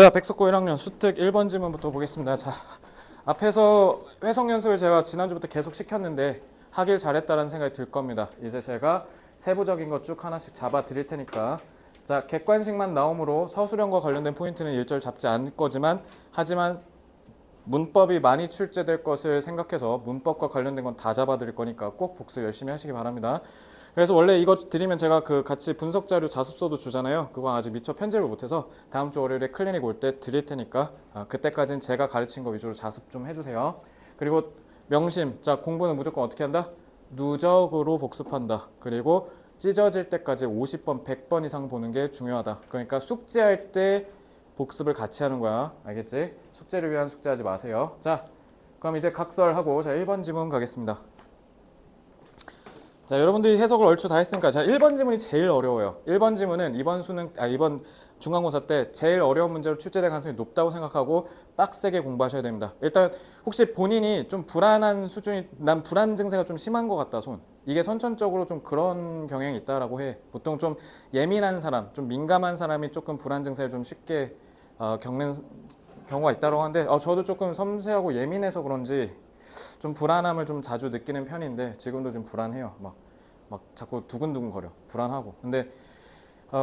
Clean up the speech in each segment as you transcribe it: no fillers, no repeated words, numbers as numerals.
자, 백석고 1학년 수특 1번 지문부터 보겠습니다. 자, 앞에서 회성 연습을 제가 지난주부터 계속 시켰는데 하길 잘했다는 생각이 들 겁니다. 이제 제가 세부적인 것 쭉 하나씩 잡아 드릴 테니까, 자, 객관식만 나오므로 서술형과 관련된 포인트는 일절 잡지 않을 거지만, 하지만 문법이 많이 출제될 것을 생각해서 문법과 관련된 건 다 잡아 드릴 거니까 꼭 복습 열심히 하시기 바랍니다. 그래서 원래 이거 드리면 제가 그 같이 분석 자료 자습서도 주잖아요. 그거 아직 미처 편집을 못해서 다음 주 월요일에 클리닉 올 때 드릴 테니까 그때까지는 제가 가르친 거 위주로 자습 좀 해주세요. 그리고 명심, 자, 공부는 무조건 어떻게 한다? 누적으로 복습한다. 그리고 찢어질 때까지 50번, 100번 이상 보는 게 중요하다. 그러니까 숙제할 때 복습을 같이 하는 거야. 알겠지? 숙제를 위한 숙제하지 마세요. 자, 그럼 이제 각설하고 자 1번 지문 가겠습니다. 자, 여러분들이 해석을 얼추 다 했으니까, 자, 1번 지문이 제일 어려워요. 1번 지문은 이번 중간고사 때 제일 어려운 문제로 출제될 가능성이 높다고 생각하고 빡세게 공부하셔야 됩니다. 일단 혹시 본인이 좀 불안한 수준이, 난 불안 증세가 좀 심한 것 같다, 이게 선천적으로 좀 그런 경향이 있다라고 해. 보통 좀 예민한 사람, 좀 민감한 사람이 조금 불안 증세를 좀 쉽게 겪는 경우가 있다고 하는데, 저도 조금 섬세하고 예민해서 그런지 좀 불안함을 좀 자주 느끼는 편인데 지금도 좀 불안해요. 막 자꾸 두근두근 거려. 불안하고. 근데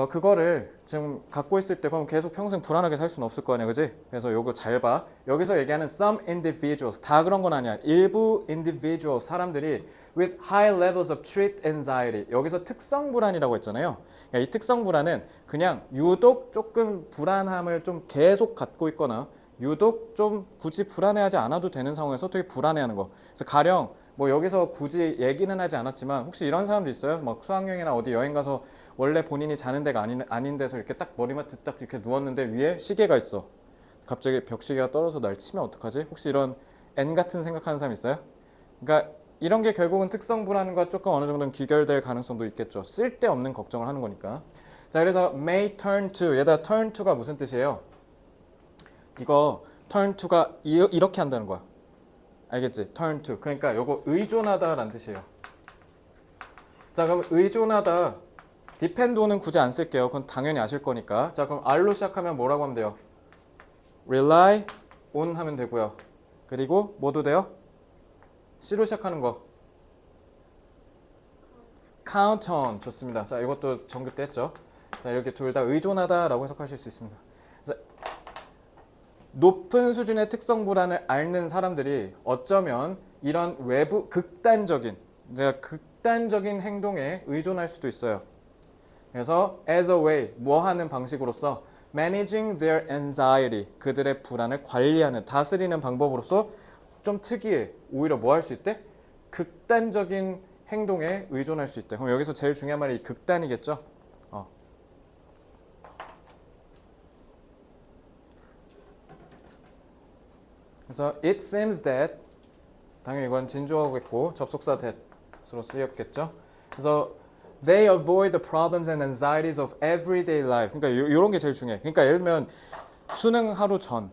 그거를 지금 갖고 있을 때 그럼 계속 평생 불안하게 살 수는 없을 거 아니야, 그지? 그래서 요거 잘 봐. 여기서 얘기하는 some individuals, 다 그런 건 아니야. 일부 individuals, 사람들이 with high levels of treat anxiety. 여기서 특성 불안이라고 했잖아요. 그러니까 이 특성 불안은 그냥 유독 조금 불안함을 좀 계속 갖고 있거나 유독 좀 굳이 불안해하지 않아도 되는 상황에서 되게 불안해하는 거. 그래서 가령 뭐 여기서 굳이 얘기는 하지 않았지만 혹시 이런 사람도 있어요? 막 수학여행이나 어디 여행 가서 원래 본인이 자는 데가 아닌 데서 이렇게 딱 머리맡에 딱 이렇게 누웠는데 위에 시계가 있어. 갑자기 벽시계가 떨어져서 날 치면 어떡하지? 혹시 이런 N 같은 생각하는 사람 있어요? 그러니까 이런 게 결국은 특성 불안과 조금 어느 정도는 귀결될 가능성도 있겠죠. 쓸데없는 걱정을 하는 거니까. 자, 그래서 may turn to, 얘들아 turn to가 무슨 뜻이에요? 이거 turn to가 이렇게 한다는 거야. 알겠지? turn to. 그러니까 요거 의존하다라는 뜻이에요. 자, 그럼 의존하다. depend on은 굳이 안 쓸게요. 그건 당연히 아실 거니까. 자, 그럼 R로 시작하면 뭐라고 하면 돼요? rely on 하면 되고요. 그리고 뭐도 돼요? C로 시작하는 거. count on. 좋습니다. 자, 이것도 정규 때 했죠. 자, 이렇게 둘 다 의존하다라고 해석하실 수 있습니다. 그래서 높은 수준의 특성 불안을 앓는 사람들이 어쩌면 이런 외부 극단적인 행동에 의존할 수도 있어요. 그래서 as a way, 뭐 하는 방식으로서 managing their anxiety, 그들의 불안을 관리하는, 다스리는 방법으로서 좀 특이해. 오히려 뭐 할 수 있대? 극단적인 행동에 의존할 수 있대. 그럼 여기서 제일 중요한 말이 극단이겠죠? 그래서 it seems that, 당연히 이건 진주어겠고 접속사 that으로 쓰였겠죠. 그래서 they avoid the problems and anxieties of everyday life. 그러니까 이런 게 제일 중요해. 그러니까 예를 들면 수능 하루 전,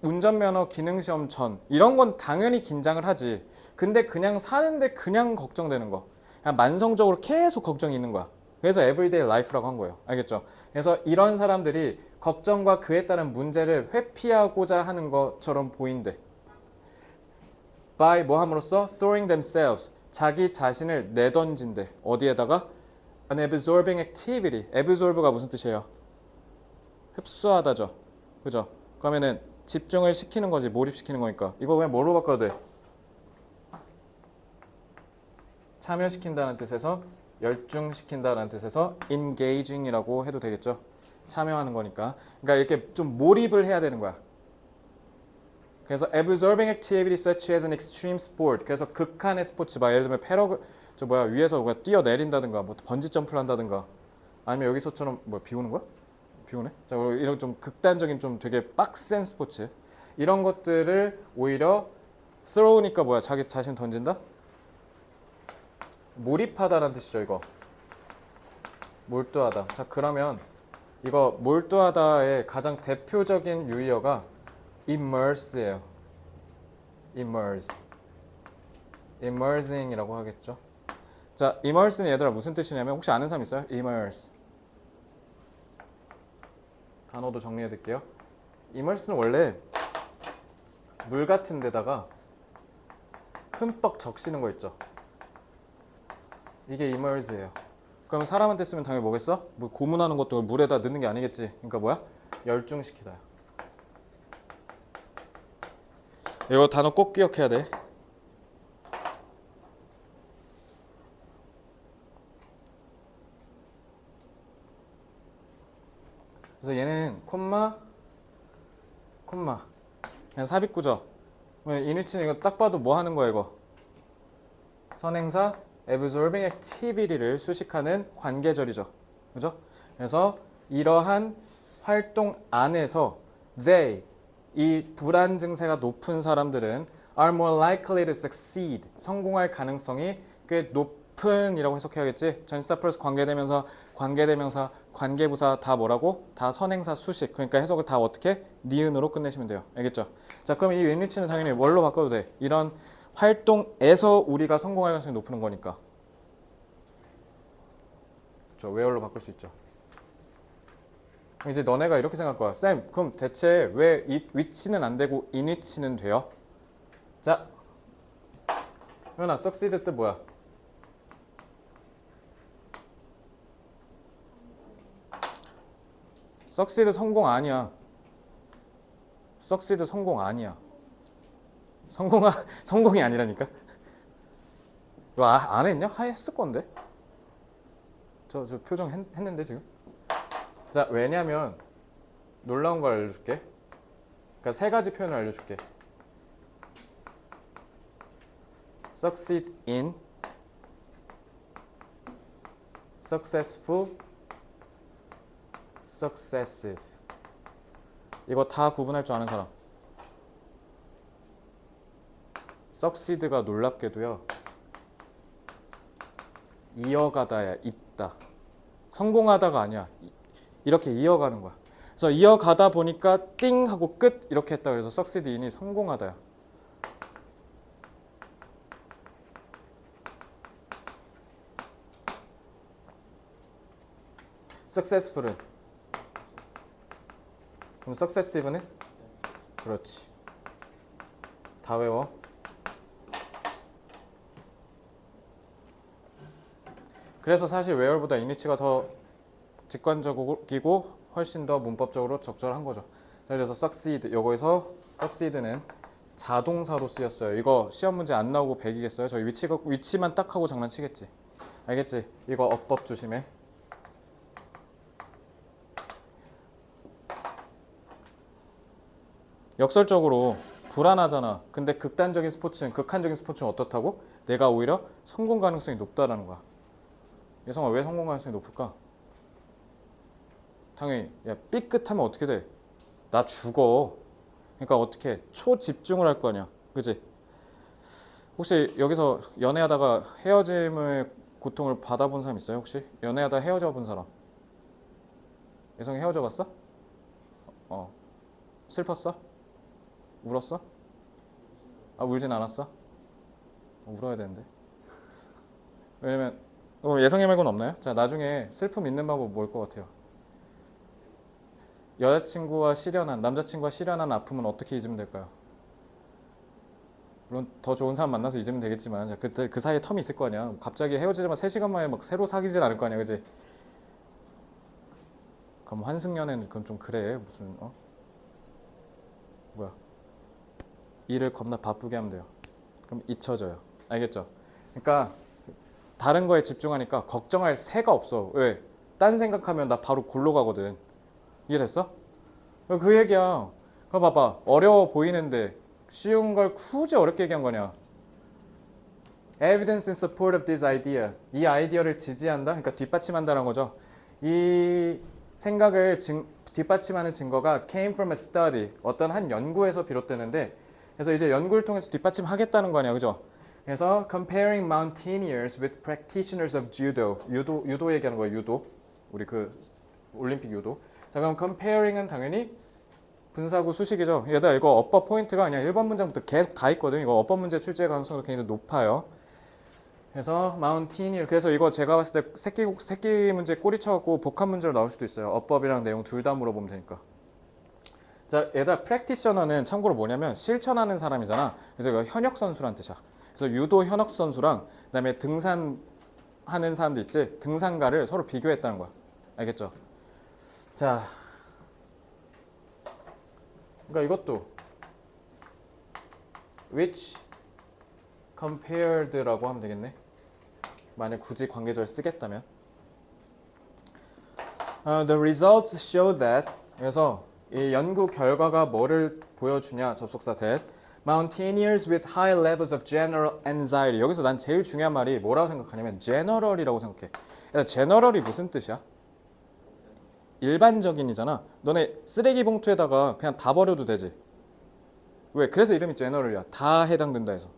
운전면허 기능시험 전, 이런 건 당연히 긴장을 하지. 근데 그냥 사는데 그냥 걱정되는 거. 그냥 만성적으로 계속 걱정이 있는 거야. 그래서 everyday life라고 한 거예요. 알겠죠? 그래서 이런 사람들이 걱정과 그에 따른 문제를 회피하고자 하는 것처럼 보인대. by 뭐 함으로써 throwing themselves, 자기 자신을 내던진대. 어디에다가? an absorbing activity. absorb가 무슨 뜻이에요? 흡수하다죠. 그죠? 그러면은 집중을 시키는 거지, 몰입시키는 거니까. 이거 그냥 뭐로 바꿔도 돼? 참여시킨다는 뜻에서, 열중시킨다는 뜻에서 engaging이라고 해도 되겠죠. 참여하는 거니까. 그러니까 이렇게 좀 몰입을 해야 되는 거야. 그래서 absorbing activity such as an extreme sport. 그래서 극한의 스포츠, 예를 들면 위에서 뛰어내린다든가, 뭐 번지 점프를 한다든가, 아니면 여기서처럼 비 오는 거야? 비 오네? 자, 이런 좀 극단적인 좀 되게 빡센 스포츠, 이런 것들을 오히려 throw니까 자기 자신 던진다? 몰입하다라는 뜻이죠. 이거 몰두하다. 자, 그러면 이거 몰두하다의 가장 대표적인 유의어가 immerse예요. immersing이라고 하겠죠. 자, immerse는 얘들아 무슨 뜻이냐면, 혹시 아는 사람 있어요? immerse. 단어도 정리해 드릴게요. immerse는 원래 물 같은 데다가 흠뻑 적시는 거 있죠. 이게 immerse예요. 그럼 사람한테 쓰면 당연히 뭐겠어? 뭐 고문하는 것도 물에다 넣는 게 아니겠지. 그러니까 뭐야? 열중시키다. 이거 단어 꼭 기억해야 돼. 그래서 얘는 콤마 그냥 삽입구죠. 이니치는 이거 딱 봐도 뭐 하는 거야 이거? 선행사 absorbing activity를 수식하는 관계절이죠. 그죠? 그래서 이러한 활동 안에서 they, 이 불안 증세가 높은 사람들은 are more likely to succeed, 성공할 가능성이 꽤 높은 이라고 해석해야겠지. 전치사 플러스 관계대명사, 관계부사 다 뭐라고? 다 선행사 수식. 그러니까 해석을 다 어떻게? 니은으로 끝내시면 돼요. 알겠죠? 자, 그럼 이 which는 당연히 뭘로 바꿔도 돼. 이런 활동에서 우리가 성공할 가능성이 높은 거니까. 그렇죠. where로 바꿀 수 있죠. 이제 너네가 이렇게 생각할 거야. 쌤, 그럼 대체 왜 which는 안 되고 in which는 돼요? 자, 현아, succeed 뜻 뭐야? succeed 성공 아니야. succeed 성공 아니야. 성공이 아니라니까. 이거 안 했냐? 했을 건데. 저 표정 했는데 지금. 자, 왜냐면 놀라운 걸 알려줄게. 그러니까 세 가지 표현을 알려줄게. succeed in, successful, successive. 이거 다 구분할 줄 아는 사람. succeed가 놀랍게도요. 이어가다야, 있다. 성공하다가 아니야. 이렇게 이어가는 거야. 그래서 이어가다 보니까 띵 하고 끝 이렇게 했다. 그래서 succeed in이 성공하다야. successful은? 그럼 successive는? 그렇지. 다 외워. 그래서 사실 where보다 in위치가 더 직관적이고 훨씬 더 문법적으로 적절한 거죠. 그래서 succeed, 요거에서 succeed는 자동사로 쓰였어요. 이거 시험 문제 안 나오고 100이겠어요? 저희 위치만 딱 하고 장난치겠지. 알겠지? 이거 어법 조심해. 역설적으로 불안하잖아. 근데 극한적인 스포츠는 어떻다고? 내가 오히려 성공 가능성이 높다라는 거야. 예성아, 왜 성공 가능성이 높을까? 당연히 야 삐끗하면 어떻게 돼? 나 죽어. 그러니까 어떻게 초집중을 할 거 아니야. 그지? 혹시 여기서 연애하다가 헤어짐의 고통을 받아본 사람 있어요? 혹시? 연애하다 헤어져 본 사람? 예성이 헤어져 봤어? 슬펐어? 울었어? 울진 않았어? 울어야 되는데. 왜냐면 예성이 말고는 없나요? 자, 나중에 슬픔 잊는 방법 뭘 것 같아요? 남자친구와 실연한 아픔은 어떻게 잊으면 될까요? 물론 더 좋은 사람 만나서 잊으면 되겠지만, 자, 그때 그 사이에 텀이 있을 거 아니야. 갑자기 헤어지자마자 3시간 만에 막 새로 사귀진 않을 거 아니야, 그지? 그럼 환승연애는 그건 좀 그래. 무슨 뭐야? 일을 겁나 바쁘게 하면 돼요. 그럼 잊혀져요. 알겠죠? 그러니까 다른 거에 집중하니까 걱정할 새가 없어. 왜? 딴 생각하면 나 바로 골로 가거든. 이해됐어? 그 얘기야. 그거 봐봐. 어려워 보이는데 쉬운 걸 굳이 어렵게 얘기한 거냐? Evidence in support of this idea. 이 아이디어를 지지한다? 그러니까 뒷받침한다는 거죠. 이 생각을 뒷받침하는 증거가 came from a study. 어떤 한 연구에서 비롯되는데, 그래서 이제 연구를 통해서 뒷받침하겠다는 거 아니야, 그죠? 그래서 comparing mountaineers with practitioners of judo. 유도 얘기하는 거예요, 유도. 우리 그 올림픽 유도. 자, 그럼 comparing은 당연히 분사구 수식이죠. 얘들아, 이거 어법 포인트가 아니야. 1번 문장부터 계속 다 있거든. 이거 어법 문제 출제 가능성이 굉장히 높아요. 그래서 mountaineer. 그래서 이거 제가 봤을 때 새끼 문제 꼬리 쳐갖고 복합 문제로 나올 수도 있어요. 어법이랑 내용 둘 다 물어보면 되니까. 자, 얘들아 practitioner는 참고로 뭐냐면 실천하는 사람이잖아. 그래서 이거 현역 선수란 뜻이야. 그래서 유도 현역 선수랑 그다음에 등산하는 사람도 있지. 등산가를 서로 비교했다는 거야. 알겠죠? 자, 그러니까 이것도 which compared라고 하면 되겠네. 만약 굳이 관계절 쓰겠다면. The results show that. 그래서 이 연구 결과가 뭐를 보여주냐? 접속사 that. Mountaineers with high levels of general anxiety. 여기서 난 제일 중요한 말이 뭐라고 생각하냐면 general이라고 생각해. 야, general이 무슨 뜻이야? 일반적인이잖아. 너네 쓰레기 봉투에다가 그냥 다 버려도 되지. 왜? 그래서 이름이 general이야. 다 해당된다 해서.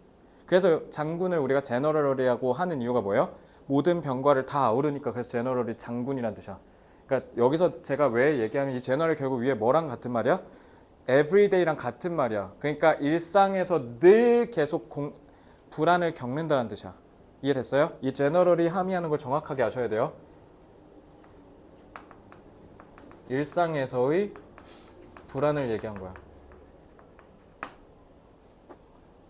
그래서 장군을 우리가 general이라고 하는 이유가 뭐예요? 모든 병과를 다 아우르니까 그래서 general이 장군이란 뜻이야. 그러니까 여기서 제가 왜 얘기하면 이 general 결국 위에 뭐랑 같은 말이야? everyday랑 같은 말이야. 그러니까 일상에서 늘 계속 불안을 겪는다는 뜻이야. 이해됐어요? 이 general이 함의하는 걸 정확하게 아셔야 돼요. 일상에서의 불안을 얘기한 거야.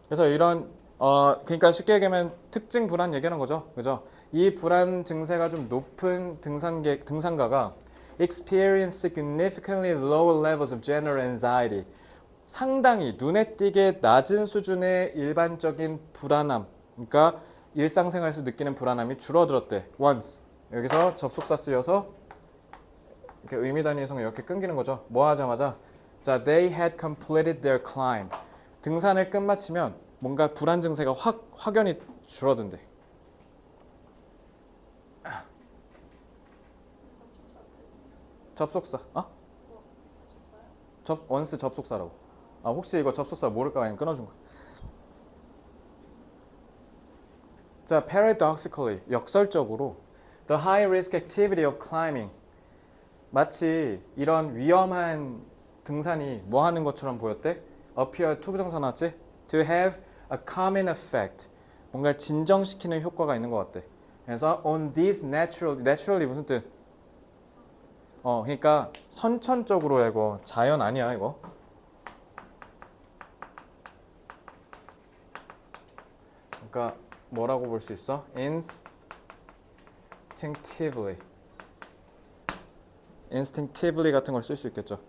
그래서 이런 그러니까 쉽게 얘기하면 특징 불안 얘기하는 거죠. 그죠? 이 불안 증세가 좀 높은 등산가가 experience significantly lower levels of general anxiety. 상당히 눈에 띄게 낮은 수준의 일반적인 불안함. 그러니까 일상생활에서 느끼는 불안함이 줄어들었대. once. 여기서 접속사 쓰여서 이렇게 의미 단위 해석을 이렇게 끊기는 거죠. 뭐 하자마자 자, they had completed their climb. 등산을 끝마치면 뭔가 불안 증세가 확연히 줄어든대. 접속사. 원스 접속사라고. 혹시 이거 접속사 모를까 그냥 끊어준 거야. 자, paradoxically 역설적으로 the high risk activity of climbing 마치 이런 위험한 등산이 뭐 하는 것처럼 보였대? appear to 부정사 나왔지? to have a calming effect 뭔가를 진정시키는 효과가 있는 것 같대. 그래서 on these naturally 무슨 뜻? 그러니까 선천적으로 이거 자연 아니야 이거. 그러니까 뭐라고 볼 수 있어? instinctively 같은 걸 쓸 수 있겠죠.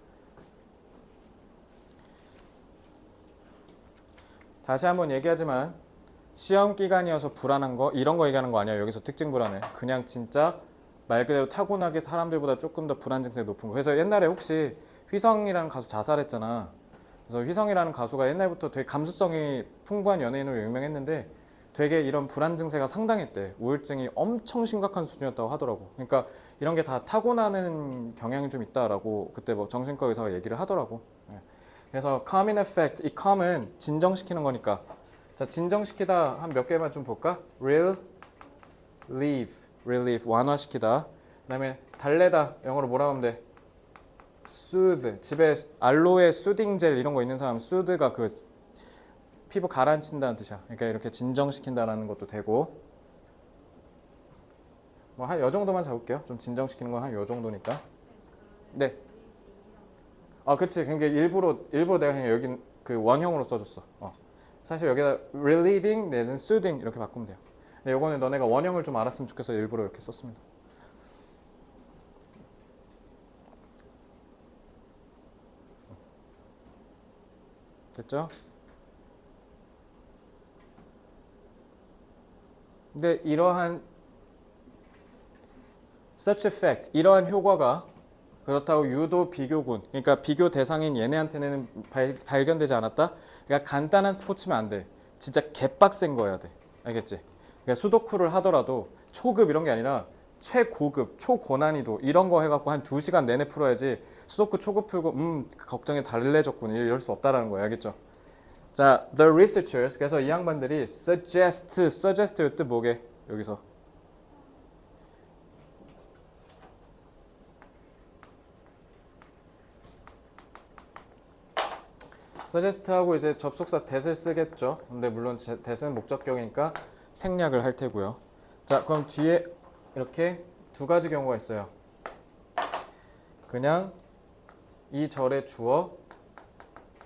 다시 한번 얘기하지만 시험 기간이어서 불안한 거 이런 거 얘기하는 거 아니야. 여기서 특징 불안해. 그냥 진짜 말 그대로 타고나게 사람들보다 조금 더 불안 증세가 높은 거. 그래서 옛날에 혹시 휘성이라는 가수 자살했잖아. 그래서 휘성이라는 가수가 옛날부터 되게 감수성이 풍부한 연예인으로 유명했는데 되게 이런 불안 증세가 상당했대. 우울증이 엄청 심각한 수준이었다고 하더라고. 그러니까 이런 게 다 타고나는 경향이 좀 있다라고 그때 뭐 정신과 의사가 얘기를 하더라고. 그래서 calming effect, 이 calm은 진정시키는 거니까. 자, 진정시키다 한 몇 개만 좀 볼까? relieve, 완화시키다. 그다음에 달래다, 영어로 뭐라고 하면 돼? soothe, 집에 알로에 수딩 젤 이런 거 있는 사람 soothe가 그 피부 가라앉힌다는 뜻이야. 그러니까 이렇게 진정시킨다라는 것도 되고. 뭐 한 요 정도만 잡을게요. 좀 진정시키는 건 한 요 정도니까. 네. 그치. 그러니까 일부러 내가 그냥 여기 그 원형으로 써줬어. 사실 여기다 relieving 내지는 soothing 이렇게 바꾸면 돼요. 근데 요거는 너네가 원형을 좀 알았으면 좋겠어 일부러 이렇게 썼습니다. 됐죠? 근데 이러한 such effect, 이러한 효과가 그렇다고 유도 비교군, 그러니까 비교 대상인 얘네한테는 발견되지 않았다? 그러니까 간단한 스포츠면 안 돼. 진짜 개빡센 거여야 돼. 알겠지? 그러니까 수도쿠를 하더라도 초급 이런 게 아니라 최고급, 초고난이도 이런 거 해갖고 한 2시간 내내 풀어야지 수도쿠 초급 풀고 걱정이 달래졌군 이럴 수 없다라는 거예요. 알겠죠? 자, the researchers, 그래서 이 양반들이 suggest의 뜻 뭐게? 여기서 suggest하고 이제 접속사 that을 쓰겠죠. 근데 물론 that은 목적격이니까 생략을 할 테고요. 자, 그럼 뒤에 이렇게 두 가지 경우가 있어요. 그냥 이 절의 주어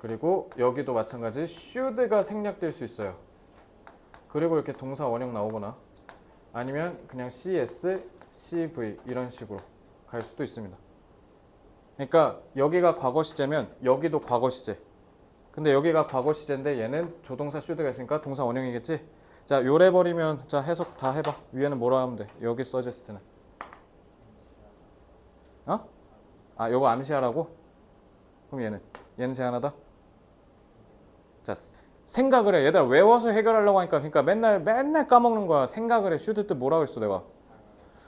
그리고 여기도 마찬가지 should가 생략될 수 있어요. 그리고 이렇게 동사 원형 나오거나 아니면 그냥 CS, CV 이런 식으로 갈 수도 있습니다. 그러니까 여기가 과거 시제면 여기도 과거 시제. 근데 여기가 과거 시제인데 얘는 조동사 should가 있으니까 동사 원형이겠지? 자, 요래 버리면 자 해석 다 해봐. 위에는 뭐라 하면 돼? 여기 suggest는. 어? 아, 요거 암시하라고? 그럼 얘는 제한하다? 자, 생각을 해. 얘들아 외워서 해결하려고 하니까 그러니까 맨날 까먹는 거야. 생각을 해. should 뜻 뭐라 그랬어 내가?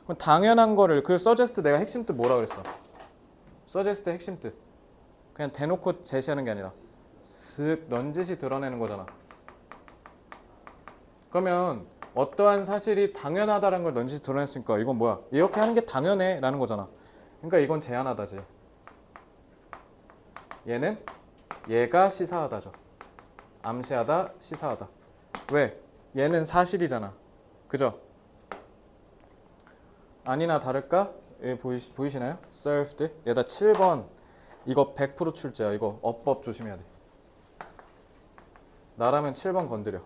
그럼 당연한 거를 그 suggest 내가 핵심 뜻 뭐라 그랬어? suggest 핵심 뜻. 그냥 대놓고 제시하는 게 아니라 슥 넌지시 드러내는 거잖아. 그러면 어떠한 사실이 당연하다는 걸 넌지시 드러냈으니까 이건 뭐야? 이렇게 하는 게 당연해 라는 거잖아. 그러니까 이건 제한하다지. 얘가 시사하다죠. 암시하다, 시사하다. 왜? 얘는 사실이잖아. 그죠? 아니나 다를까? 보이시나요? served. 얘다 7번. 이거 100% 출제야. 이거 어법 조심해야 돼. 나라면 7번 건드려.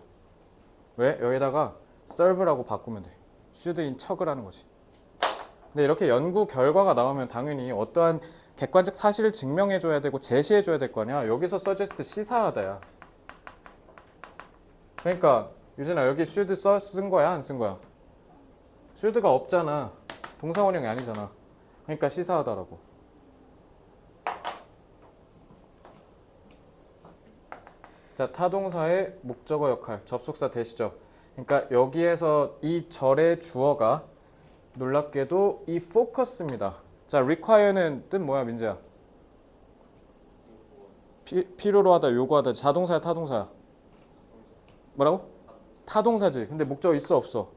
왜? 여기다가 serve라고 바꾸면 돼. should인 척을 하는 거지. 근데 이렇게 연구 결과가 나오면 당연히 어떠한 객관적 사실을 증명해줘야 되고 제시해줘야 될 거 아니야. 여기서 suggest 시사하다야. 그러니까 유진아 여기 should 쓴 거야 안 쓴 거야? should가 없잖아. 동사원형이 아니잖아. 그러니까 시사하다라고. 자, 타동사의 목적어 역할, 접속사 대시죠. 그러니까 여기에서 이 절의 주어가 놀랍게도 이 focus입니다. 자, require는 뜻 뭐야 민재야? 필요로 하다, 요구하다. 자동사야 타동사야? 뭐라고? 타동사지. 근데 목적어 있어 없어?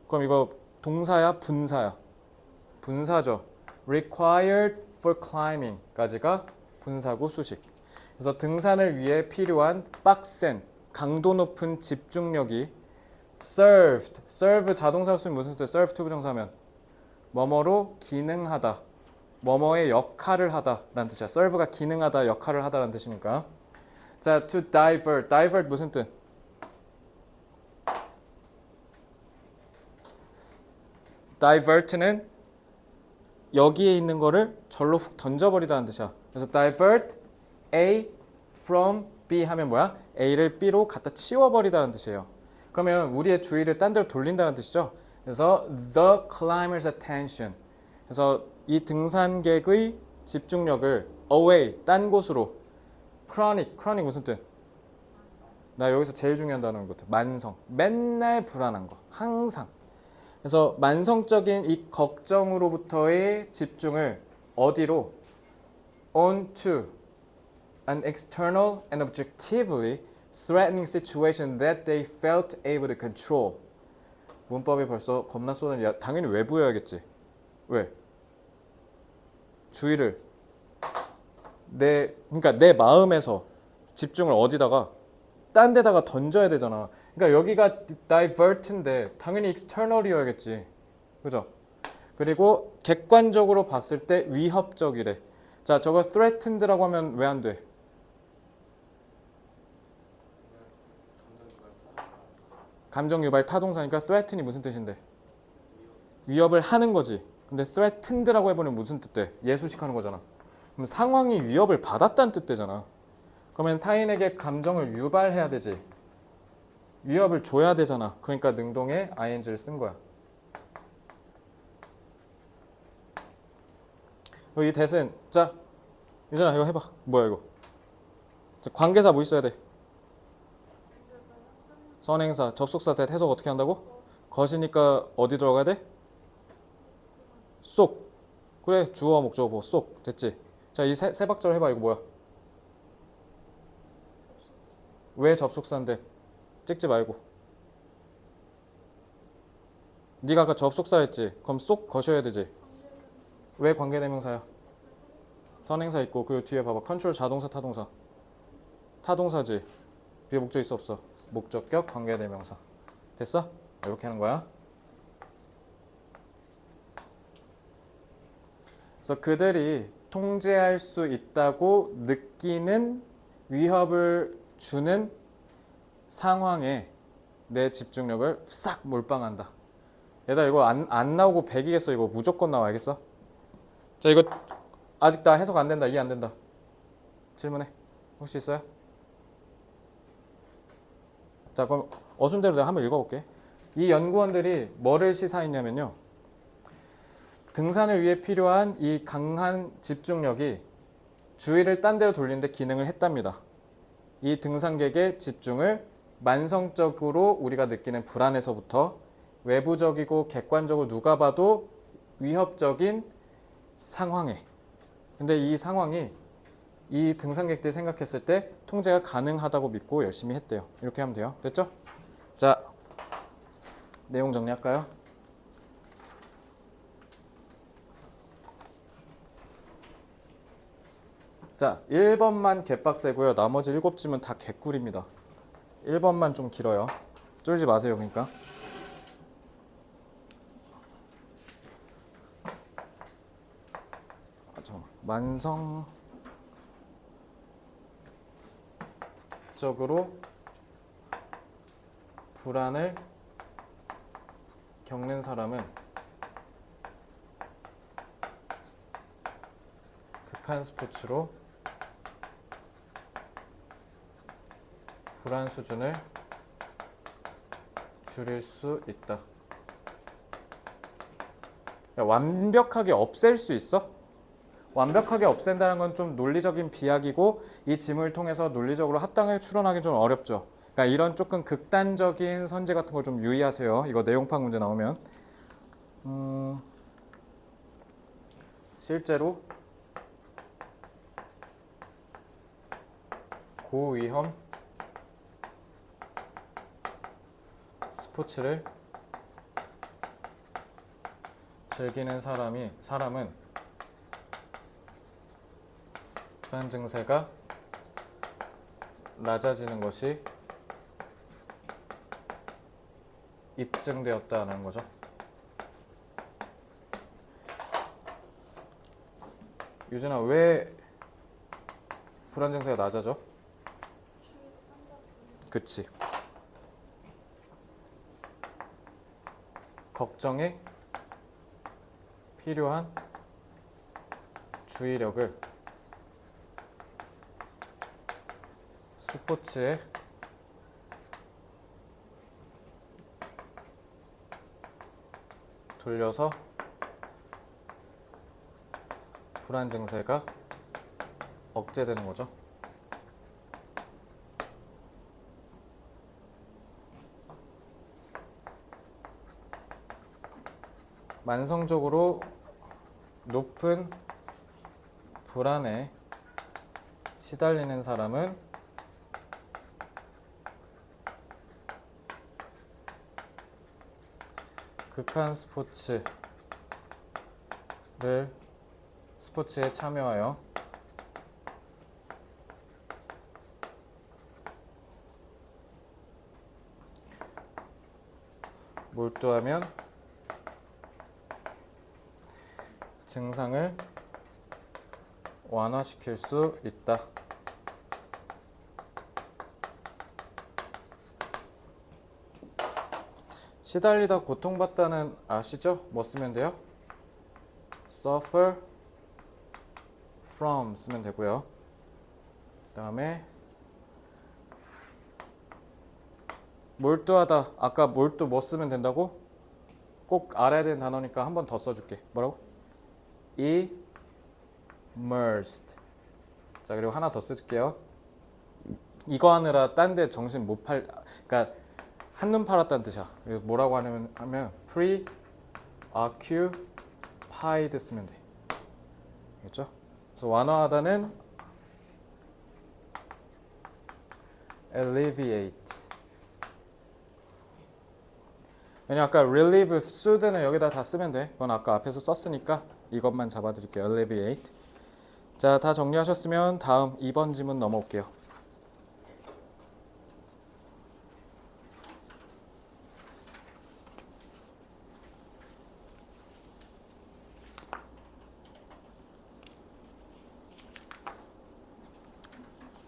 그럼 이거 동사야 분사야? 분사죠. required for climbing까지가 분사구 수식. 그래서 등산을 위해 필요한 빡센 강도 높은 집중력이 serve 자동사로 쓰면 무슨 뜻? serve to 부정사면 뭐뭐로 기능하다, 뭐뭐의 역할을 하다 라는 뜻이야. serve가 기능하다, 역할을 하다 라는 뜻이니까. 자, to divert 무슨 뜻? divert는 여기에 있는 거를 절로 훅 던져버리다는 뜻이야. 그래서 divert A from B 하면 뭐야? A를 B로 갖다 치워버리다는 뜻이에요. 그러면 우리의 주의를 딴 데로 돌린다는 뜻이죠. 그래서 the climber's attention. 그래서 이 등산객의 집중력을 away, 딴 곳으로. chronic 무슨 뜻? 나 여기서 제일 중요한 단어인 것 같아. 만성. 맨날 불안한 거. 항상. 그래서 만성적인 이 걱정으로부터의 집중을 어디로? onto an external and objectively threatening situation that they felt able to control. 문법이 벌써 겁나 쏟아내. 당연히 외부여야겠지. 왜? 주의를 그러니까 내 마음에서 집중을 어디다가 딴 데다가 던져야 되잖아. 그러니까 여기가 divert인데 당연히 external이어야겠지. 그죠? 그리고 객관적으로 봤을 때 위협적이래. 자, 저거 threatened라고 하면 왜 안 돼? 감정 유발 타동사니까 threaten이 무슨 뜻인데? 위협을 하는 거지. 근데 threatened라고 해보면 무슨 뜻 돼? 예수식하는 거잖아. 그럼 상황이 위협을 받았다는 뜻 되잖아. 그러면 타인에게 감정을 유발해야 되지. 위협을 줘야 되잖아. 그러니까 능동에 ing를 쓴 거야. 이 대신 자 유진아 이거 해봐. 뭐야 이거? 자, 관계사 뭐 있어야 돼? 선행사, 접속사 대 해석 어떻게 한다고? 것이니까 어디 들어가야 돼? 쏙. 그래 주어와 목적어 뭐 쏙. 됐지? 자, 이 세 박자로 해봐. 이거 뭐야? 왜 접속사인데? 찍지 말고. 네가 아까 접속사 했지? 그럼 쏙 거셔야 되지? 왜 관계대명사야? 선행사 있고 그 뒤에 봐봐. 컨트롤 자동사 타동사. 타동사지? 뒤에 목적 있어 없어? 목적격 관계대명사. 됐어? 이렇게 하는 거야. 그래서 그들이 통제할 수 있다고 느끼는 위협을 주는 상황에 내 집중력을 싹 몰빵한다. 얘들아 이거 안 나오고 100이겠어. 이거 무조건 나와야겠어. 자 이거 아직 다 해석 안 된다. 이해 안 된다. 질문해. 혹시 있어요? 자 그럼 어순대로 내가 한번 읽어볼게. 이 연구원들이 뭐를 시사했냐면요. 등산을 위해 필요한 이 강한 집중력이 주의를 딴 데로 돌리는데 기능을 했답니다. 이 등산객의 집중을 만성적으로 우리가 느끼는 불안에서부터 외부적이고 객관적으로 누가 봐도 위협적인 상황에, 근데 이 상황이 이 등산객들이 생각했을 때 통제가 가능하다고 믿고 열심히 했대요. 이렇게 하면 돼요. 됐죠? 자, 내용 정리할까요? 자, 1번만 개빡세고요. 나머지 7짐은 다 개꿀입니다. 1번만 좀 길어요. 쫄지 마세요. 그러니까. 만성적으로 불안을 겪는 사람은 극한 스포츠로 불안 수준을 줄일 수 있다. 야, 완벽하게 없앨 수 있어? 완벽하게 없앤다는 건 좀 논리적인 비약이고 이 짐을 통해서 논리적으로 합당하게 추론하기 좀 어렵죠. 그러니까 이런 조금 극단적인 선제 같은 걸 좀 유의하세요. 이거 내용판 문제 나오면. 실제로 고위험 스포츠를 즐기는 사람은 불안 증세가 낮아지는 것이 입증되었다는 거죠. 유진아, 왜 불안 증세가 낮아져? 그치. 걱정에 필요한 주의력을 스포츠에 돌려서 불안 증세가 억제되는 거죠. 만성적으로 높은 불안에 시달리는 사람은 극한 스포츠에 참여하여 몰두하면 증상을 완화시킬 수 있다. 시달리다 고통받다는 아시죠? 뭐 쓰면 돼요? suffer from 쓰면 되고요. 그 다음에 몰두하다. 아까 몰두 뭐 쓰면 된다고? 꼭 알아야 되는 단어니까 한 번 더 써줄게. 뭐라고? immersed. 자, 그리고 하나 더 쓸게요. 이거 하느라 딴 데 정신 못 그러니까 한눈 팔았다는 뜻이야. 뭐라고 하면 preoccupied 쓰면 돼. 알겠죠? 그래서 완화하다는 alleviate. 왜냐 아까 relieve, soothe는 여기다 다 쓰면 돼. 그건 아까 앞에서 썼으니까 이것만 잡아드릴게요. alleviate. 자, 다 정리하셨으면 다음 2번 지문 넘어올게요.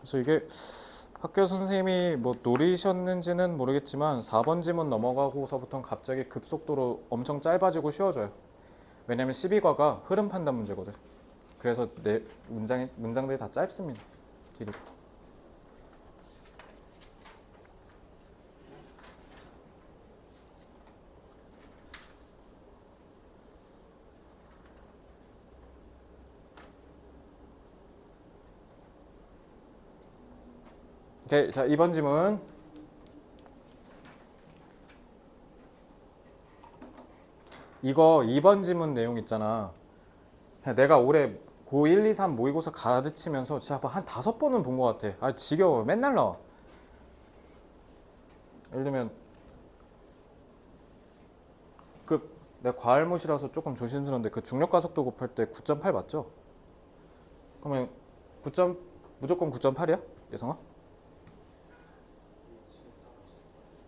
그래서 이게 학교 선생님이 뭐 노리셨는지는 모르겠지만 4번 지문 넘어가고서부터는 갑자기 급속도로 엄청 짧아지고 쉬워져요. 왜냐면 12과가 흐름 판단 문제거든. 그래서 내 문장들이 다 짧습니다. 길이. 오케이, 자 2번 지문. 이거 2번 지문 내용 있잖아. 내가 올해 고 1, 2, 3 모의고사 가르치면서 진짜 한 5번은 본 것 같아. 아 지겨워. 맨날 나와. 예를 들면 내가 과알못이라서 조금 조심스러운데 그 중력가속도 곱할 때 9.8 맞죠? 그러면 9점 무조건 9.8이야? 예성아?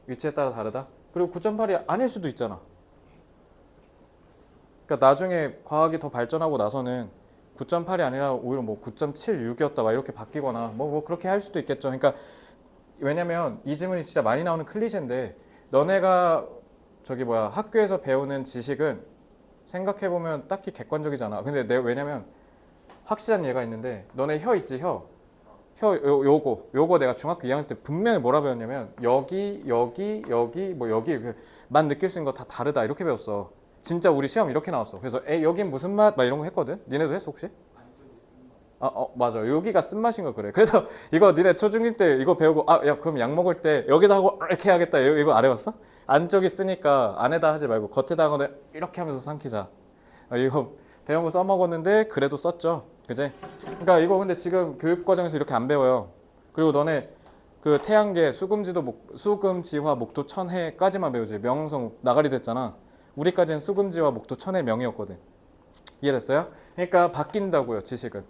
위치에 따라 다르다? 그리고 9.8이 아닐 수도 있잖아. 그러니까 나중에 과학이 더 발전하고 나서는 9.8이 아니라 오히려 뭐 9.76이었다 막 이렇게 바뀌거나 뭐 그렇게 할 수도 있겠죠. 그러니까 왜냐면 이 질문이 진짜 많이 나오는 클리셰인데 너네가 학교에서 배우는 지식은 생각해보면 딱히 객관적이잖아. 근데 내가 왜냐면 확실한 예가 있는데 너네 혀 있지 혀? 요거 내가 중학교 2학년 때 분명히 뭐라 배웠냐면 여기 뭐 여기만 느낄 수 있는 거 다 다르다 이렇게 배웠어. 진짜 우리 시험 이렇게 나왔어. 그래서 여긴 무슨 맛 막 이런 거 했거든. 니네도 했어 혹시? 맞아. 여기가 쓴맛인 거 그래. 그래서 이거 니네 초중딩 때 이거 배우고 야 그럼 약 먹을 때 여기다 하고 이렇게 해야겠다 이거 안 해봤어? 안쪽이 쓰니까 안에다 하지 말고 겉에다 하거나 이렇게 하면서 삼키자. 이거 배운 거 써먹었는데 그래도 썼죠. 그지? 그러니까 이거 근데 지금 교육과정에서 이렇게 안 배워요. 그리고 너네 그 태양계 수금지화 목토 천해까지만 배우지. 명성 나가리 됐잖아. 우리까지는 수금지화 목토 천해 명이었거든. 이해됐어요? 그러니까 바뀐다고요 지식은.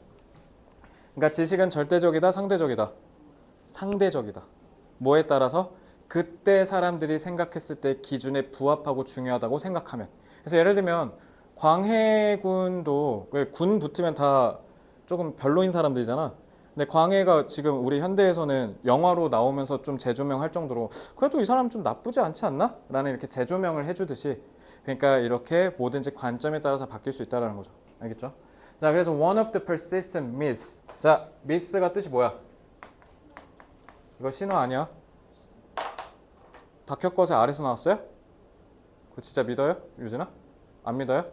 그러니까 지식은 절대적이다 상대적이다. 상대적이다. 뭐에 따라서? 그때 사람들이 생각했을 때 기준에 부합하고 중요하다고 생각하면. 그래서 예를 들면 광해군도 군 붙으면 다 조금 별로인 사람들이잖아. 근데 광해가 지금 우리 현대에서는 영화로 나오면서 좀 재조명할 정도로 그래도 이 사람 좀 나쁘지 않지 않나? 라는 이렇게 재조명을 해주듯이 그러니까 이렇게 뭐든지 관점에 따라서 바뀔 수 있다는 거죠. 알겠죠? 자, 그래서 one of the persistent myths. 자, myth가 뜻이 뭐야? 이거 신호 아니야? 박혁거세 아래서 나왔어요? 그거 진짜 믿어요? 유진아? 안 믿어요?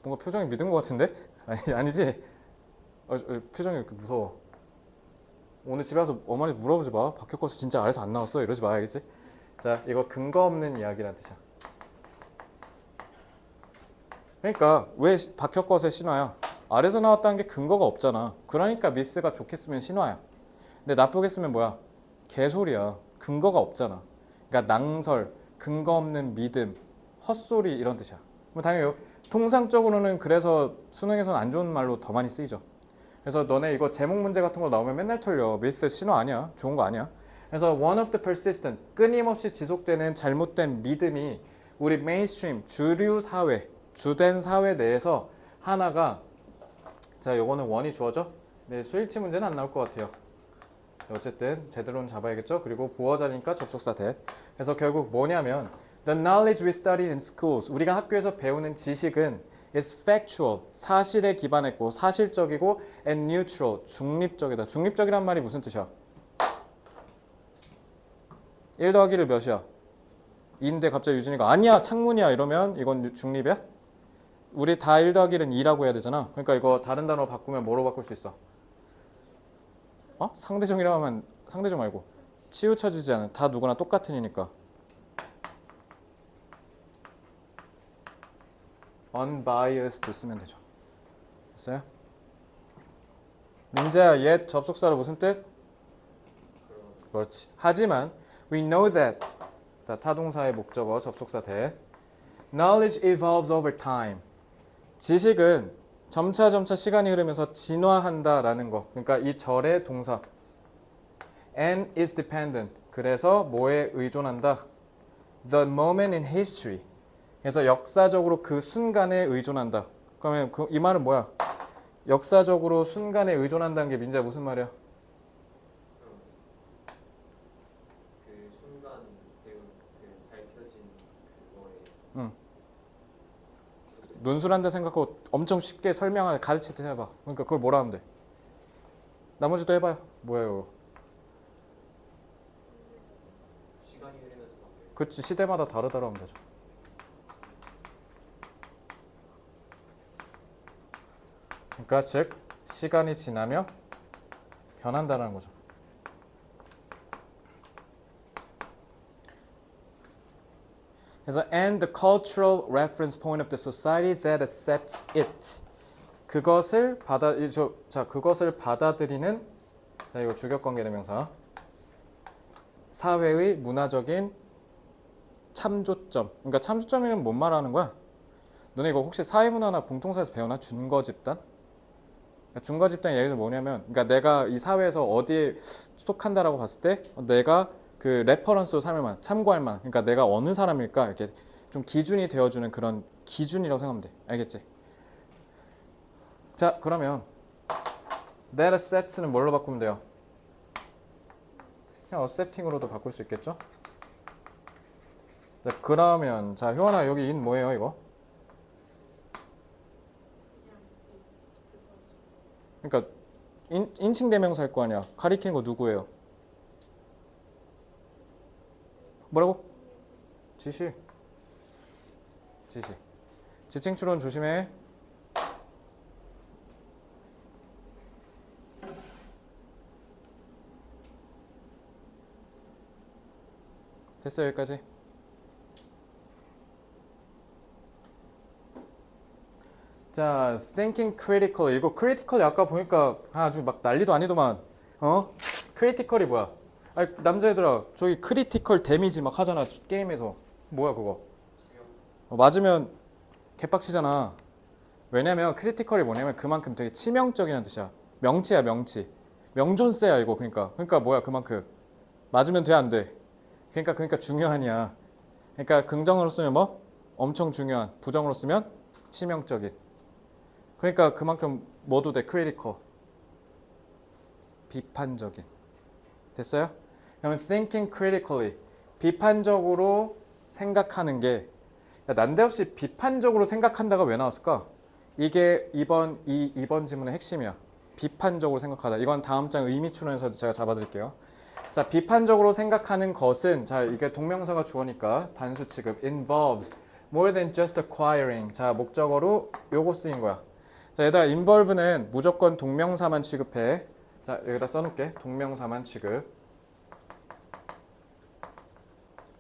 뭔가 표정이 믿은 것 같은데? 아니지? 표정이 이렇게 무서워. 오늘 집에 가서 어머니 물어보지 마. 박혁거세 진짜 아래서 안 나왔어? 이러지 마, 알겠지? 자, 이거 근거 없는 이야기란 뜻이야. 그러니까 왜 박혁거세 신화야? 아래서 나왔다는 게 근거가 없잖아. 그러니까 미스가 좋게 쓰면 신화야. 근데 나쁘게 쓰면 뭐야? 개소리야. 근거가 없잖아. 그러니까 낭설, 근거 없는 믿음, 헛소리 이런 뜻이야. 그럼 당연히 통상적으로는 그래서 수능에서는 안 좋은 말로 더 많이 쓰이죠. 그래서 너네 이거 제목 문제 같은 거 나오면 맨날 털려. 미스 신화 아니야. 좋은 거 아니야. 그래서 one of the persistent, 끊임없이 지속되는 잘못된 믿음이 우리 메인스트림, 주류 사회, 주된 사회 내에서 하나가 자, 요거는 원이 주어져? 네, 수일치 문제는 안 나올 것 같아요. 어쨌든 제대로는 잡아야겠죠. 그리고 보어자니까 접속사 that. 그래서 결국 뭐냐면 the knowledge we study in schools, 우리가 학교에서 배우는 지식은 is factual, 사실에 기반했고 사실적이고 and neutral, 중립적이다. 중립적이란 말이 무슨 뜻이야? 1 더하기를 몇이야? 2인데 갑자기 유진이가 아니야 창문이야 이러면 이건 중립이야? 우리 다 1 더하기는 2라고 해야 되잖아. 그러니까 이거 다른 단어로 바꾸면 뭐로 바꿀 수 있어? 상대적이라고 하면 상대적 말고 치우쳐지지 않은, 다 누구나 똑같은 이니까 unbiased 쓰면 되죠. 됐어요? 민재야, 옛 접속사로 무슨 뜻? 그렇지. 하지만 we know that, 자, 타동사의 목적어 접속사 that. knowledge evolves over time. 지식은 점차 시간이 흐르면서 진화한다라는 거. 그러니까 이 절의 동사 and is dependent. 그래서 뭐에 의존한다? The moment in history. 그래서 역사적으로 그 순간에 의존한다. 그러면 이 말은 뭐야? 역사적으로 순간에 의존한다는 게 민재야 무슨 말이야? 논술한다 생각하고 엄청 쉽게 설명을 가르칠 때 해봐. 그러니까 그걸 뭐라 하면 돼? 나머지도 해봐요. 뭐예요? 시간이 흐르면서 바뀌어요. 그치, 시대마다 다르다고 하면 되죠. 그러니까 즉 시간이 지나며 변한다는 거죠. 그래서 and the cultural reference point of the society that accepts it. 그것을 받아들이는 자 이거 주격관계 대명사. 사회의 문화적인 참조점. 그러니까 참조점이면 뭔 말하는 거야? 너네 이거 혹시 사회문화나 공통사에서 배우나? 준거 집단? 그러니까 준거 집단 예를 들면 뭐냐면, 그러니까 내가 이 사회에서 어디에 속한다라고 봤을 때 내가 그 레퍼런스로 삼을 만, 참고할 만, 그러니까 내가 어느 사람일까 이렇게 좀 기준이 되어주는 그런 기준이라고 생각하면 돼. 알겠지? 자 그러면 that accept는 뭘로 바꾸면 돼요? 그냥 accepting으로도 바꿀 수 있겠죠? 자 그러면 자 효원아 여기 in 뭐예요 이거? 그러니까 인칭 대명사일 거 아니야. 가리키는 거 누구예요? 뭐라고? 지시. 지칭 추론 조심해. 됐어요 여기까지. 자, thinking critical. 이거 critical이 아까 보니까 아주 막 난리도 아니더만. critical이 뭐야? 아니, 남자애들아, 저기 critical 데미지 막 하잖아 게임에서. 뭐야 그거? 맞으면 개빡치잖아. 왜냐면 critical이 뭐냐면 그만큼 되게 치명적이라는 뜻이야. 명치야 명치. 명존세야 이거 그러니까 뭐야 그만큼 맞으면 돼 안 돼? 그러니까 중요한이야. 그러니까 긍정으로 쓰면 뭐? 엄청 중요한. 부정으로 쓰면 치명적인. 그러니까 그만큼 뭐도 돼 critical. 비판적인. 됐어요? 그러면 thinking critically. 비판적으로 생각하는 게 난데없이 비판적으로 생각한다가 왜 나왔을까? 이게 이번 지문의 핵심이야. 비판적으로 생각하다. 이건 다음 장 의미 추론에서도 제가 잡아드릴게요. 자, 비판적으로 생각하는 것은 자 이게 동명사가 주어니까 단수 취급 involves more than just acquiring. 자 목적어로 요거 쓰인 거야. 자 얘들아 involve는 무조건 동명사만 취급해. 자 여기다 써놓을게. 동명사만 취급.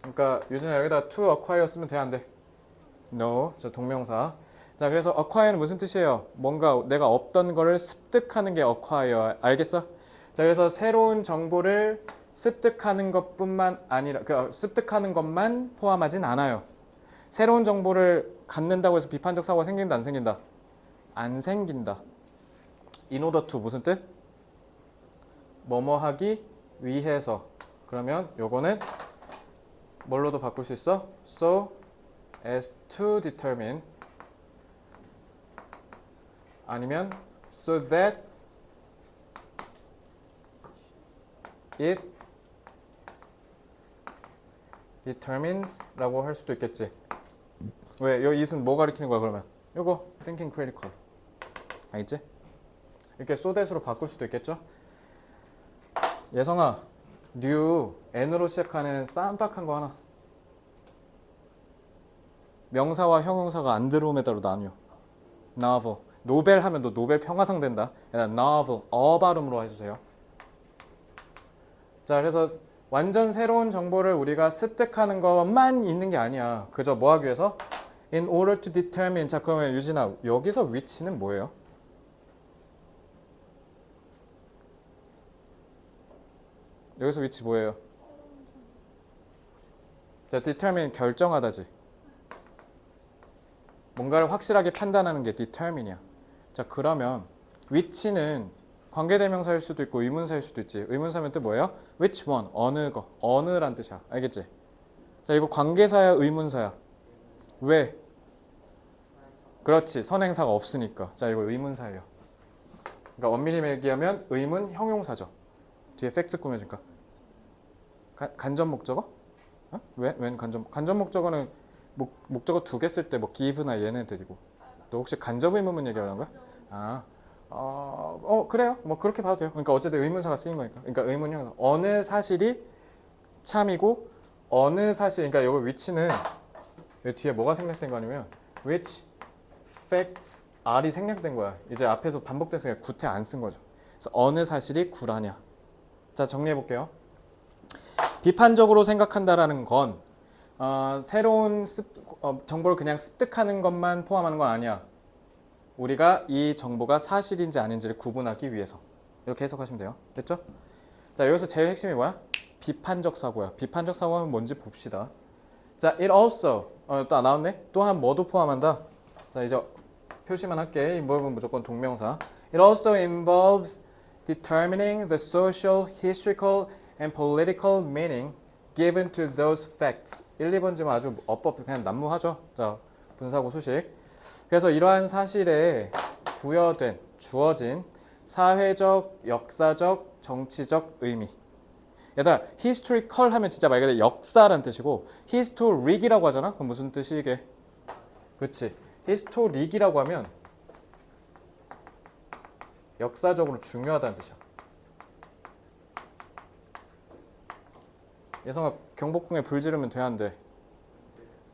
그러니까 유진아 여기다 to acquire 쓰면 돼 안 돼? No. 자 동명사. 자 그래서 acquire는 무슨 뜻이에요? 뭔가 내가 없던 거를 습득하는 게 acquire. 알겠어? 자 그래서 새로운 정보를 습득하는 것뿐만 아니라 습득하는 것만 포함하진 않아요. 새로운 정보를 갖는다고 해서 비판적 사고가 생긴다 안 생긴다? 안 생긴다. in order to 무슨 뜻? 뭐뭐 하기 위해서. 그러면 요거는 뭘로도 바꿀 수 있어? So as to determine 아니면 so that it determines 라고 할 수도 있겠지. 왜? 요 it은 뭐 가리키는 거야 그러면? 요거 thinking critical. 알겠지? 이렇게 so that으로 바꿀 수도 있겠죠? 예성아 new n으로 시작하는 쌈박한 거 하나. 명사와 형용사가 안 들어옴에 따라 나뉘어. novel. 노벨 하면 너 노벨 평화상 된다. novel 발음으로 해주세요. 자 그래서 완전 새로운 정보를 우리가 습득하는 것만 있는 게 아니야. 그저 뭐 하기 위해서? In order to determine. 자 그러면 유진아 여기서 which는 뭐예요? 여기서 which 뭐예요? 자 determine 결정하다지. 뭔가를 확실하게 판단하는 게 determine이야. 자 그러면 which는 관계대명사일 수도 있고 의문사일 수도 있지. 의문사면 뜻 뭐예요? which one? 어느 거. 어느란 뜻이야. 알겠지? 자 이거 관계사야 의문사야? 왜? 그렇지. 선행사가 없으니까. 자 이거 의문사예요. 그러니까 엄밀히 얘기하면 의문 형용사죠. 뒤에 팩트 꾸며줄까? 간접 목적어? 어? 웬 간접 목적어는 목적어 두 개 쓸 때 뭐 give나 얘네들이고. 너 혹시 간접 의문문 얘기하는 거야? 그래요. 뭐 그렇게 봐도 돼요. 그러니까 어쨌든 의문사가 쓰인 거니까. 그러니까 의문형 어느 사실이 참이고 어느 사실, 그러니까 여기 which는 여기 뒤에 뭐가 생략된 거 아니면 which facts are이 생략된 거야. 이제 앞에서 반복됐으니까 구태 안 쓴 거죠. 그래서 어느 사실이 구라냐. 자, 정리해 볼게요. 비판적으로 생각한다라는 건 새로운 정보를 그냥 습득하는 것만 포함하는 건 아니야. 우리가 이 정보가 사실인지 아닌지를 구분하기 위해서. 이렇게 해석하시면 돼요. 됐죠? 자, 여기서 제일 핵심이 뭐야? 비판적 사고야. 비판적 사고는 뭔지 봅시다. 자, it also 또 나왔네. 또한 뭐도 포함한다. 자, 이제 표시만 할게. involve는 무조건 동명사. It also involves determining the social, historical, and political meaning given to those facts. 1, 2번지만 아주 어법 그냥 난무하죠. 자, 분사고 수식. 그래서 이러한 사실에 부여된, 주어진 사회적, 역사적, 정치적 의미. 얘들아, historical 하면 진짜 말 그대로 역사란 뜻이고 historic이라고 하잖아? 그럼 무슨 뜻이 이게? 그치. historic이라고 하면 역사적으로 중요하다는 뜻이야. 예성아, 경복궁에 불 지르면 돼, 안 돼?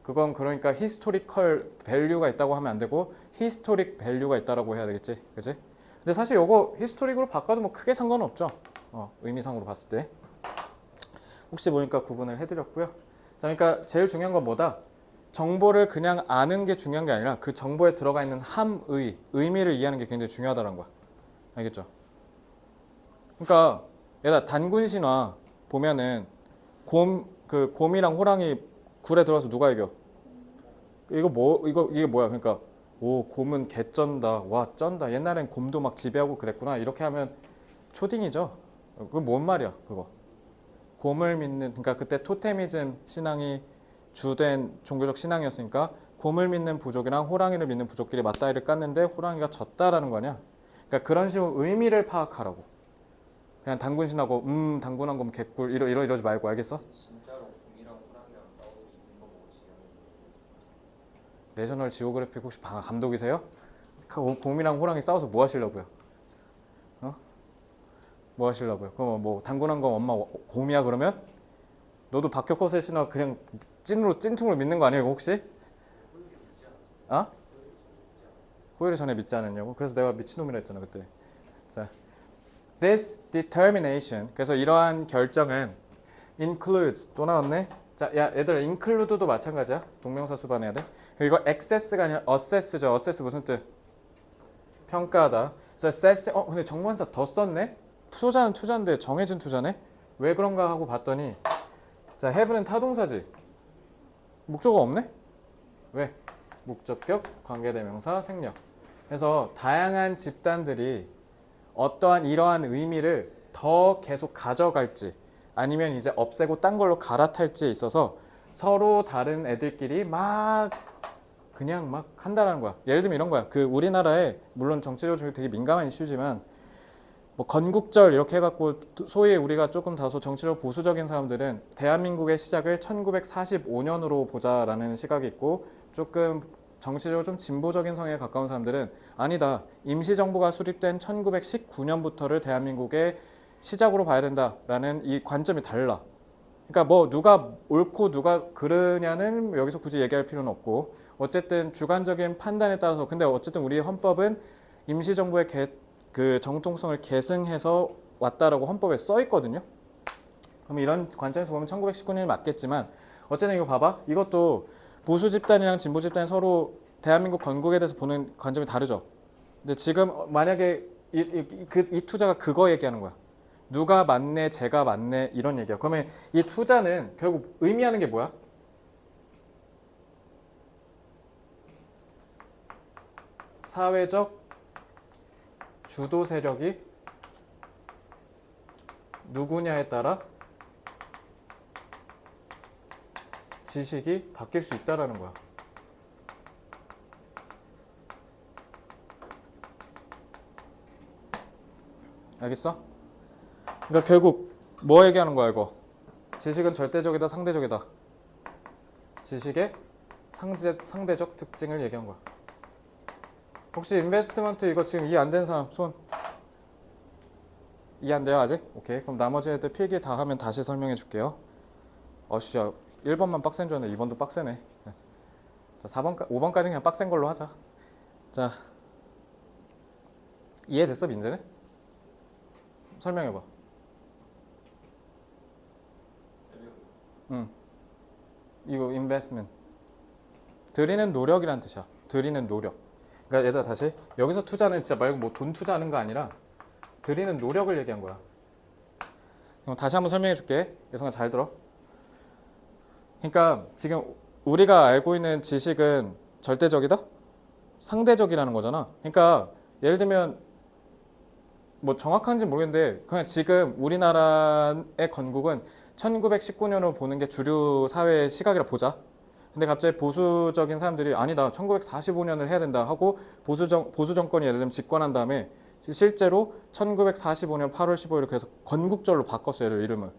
그건 그러니까 historical value가 있다고 하면 안 되고 historic value가 있다라고 해야 되겠지, 그치? 근데 사실 요거 historic으로 바꿔도 뭐 크게 상관은 없죠. 의미상으로 봤을 때. 혹시 보니까 구분을 해드렸고요. 자, 그러니까 제일 중요한 건 뭐다? 정보를 그냥 아는 게 중요한 게 아니라 그 정보에 들어가 있는 함의, 의미를 이해하는 게 굉장히 중요하다는 거야. 알겠죠? 그러니까 얘가 단군 신화 보면은 곰이랑 호랑이 굴에 들어가서 누가 이겨? 이게 뭐야? 그러니까 곰은 개 쩐다. 와, 쩐다. 옛날엔 곰도 막 지배하고 그랬구나. 이렇게 하면 초딩이죠. 그건 뭔 말이야, 그거? 곰을 믿는, 그러니까 그때 토테미즘 신앙이 주된 종교적 신앙이었으니까 곰을 믿는 부족이랑 호랑이를 믿는 부족끼리 맞다이를 깠는데 호랑이가 졌다라는 거냐? 그러니까 그런 식으로 의미를 파악하라고. 그냥 당군신하고 당군한 곰 개꿀 이러지 말고, 알겠어? 진짜로 곰이랑 호랑이랑 싸워서 이긴 거 보고 지금 내셔널 지오그래픽 혹시 감독이세요? 곰이랑 호랑이 싸워서 뭐 하시려고요? 뭐 하시려고요? 그럼 뭐 당군한 곰 엄마 곰이야 그러면? 너도 박혁거세 신화 그냥 찐통으로 믿는 거 아니에요 혹시? 호요를 전에 믿지 않았냐고? 그래서 내가 미친놈이라 했잖아 그때. 자, this determination. 그래서 이러한 결정은 includes. 또 나왔네. 자, 야 얘들아, include도 마찬가지야. 동명사 수반해야 돼. 이거 access가 아니라 assess죠. assess 무슨 뜻? 평가하다. 그래서 assess. 근데 정관사 더 썼네. 투자는 투자인데 정해진 투자네. 왜 그런가 하고 봤더니, 자, have는 타동사지. 목적어 없네? 왜? 목적격, 관계대명사, 생략. 그래서 다양한 집단들이 어떠한 이러한 의미를 더 계속 가져갈지 아니면 이제 없애고 딴 걸로 갈아탈지에 있어서 서로 다른 애들끼리 그냥 막 한다라는 거야. 예를 들면 이런 거야. 그 우리나라에 물론 정치적으로 되게 민감한 이슈지만 뭐 건국절 이렇게 해갖고 소위 우리가 조금 다소 정치적으로 보수적인 사람들은 대한민국의 시작을 1945년으로 보자라는 시각이 있고, 조금 정치적으로 좀 진보적인 성향에 가까운 사람들은 아니다, 임시정부가 수립된 1919년부터를 대한민국의 시작으로 봐야 된다라는 이 관점이 달라. 그러니까 뭐 누가 옳고 누가 그르냐는 여기서 굳이 얘기할 필요는 없고, 어쨌든 주관적인 판단에 따라서, 근데 어쨌든 우리 헌법은 임시정부의 그 정통성을 계승해서 왔다라고 헌법에 써 있거든요. 그럼 이런 관점에서 보면 1919년이 맞겠지만, 어쨌든 이거 봐봐. 이것도 보수 집단이랑 진보 집단이 서로 대한민국 건국에 대해서 보는 관점이 다르죠. 근데 지금 만약에 이 투자가 그거 얘기하는 거야. 누가 맞네, 제가 맞네, 이런 얘기야. 그러면 이 투자는 결국 의미하는 게 뭐야? 사회적 주도 세력이 누구냐에 따라 지식이 바뀔 수 있다라는 거야. 알겠어? 그러니까 결국 뭐 얘기하는 거야 이거? 지식은 절대적이다, 상대적이다. 지식의 상대적 특징을 얘기한 거야. 혹시 인베스트먼트 이거 지금 이해 안 되는 사람 손? 이해 안 돼요 아직? 오케이. 그럼 나머지 애들 필기 다 하면 다시 설명해 줄게요. 진짜 1번만 빡센 줄 알았는데 2번도 빡세네. 자, 5번까지 그냥 빡센 걸로 하자. 자, 이해됐어 민재는? 설명해봐. 응. 이거 investment. 들이는 노력이란 뜻이야. 들이는 노력. 그러니까 얘들아 다시 여기서 투자는 진짜 말고 뭐 돈 투자하는 거 아니라 들이는 노력을 얘기한 거야. 그럼 다시 한번 설명해 줄게. 예성아 잘 들어. 그러니까 지금 우리가 알고 있는 지식은 절대적이다? 상대적이라는 거잖아. 그러니까 예를 들면 뭐 정확한지 모르겠는데 그냥 지금 우리나라의 건국은 1919년으로 보는 게 주류 사회의 시각이라 보자. 근데 갑자기 보수적인 사람들이 아니다 1945년을 해야 된다 하고 보수 정권이 예를 들면 집권한 다음에 실제로 1945년 8월 15일을 그래서 건국절로 바꿨어 얘를 이름을.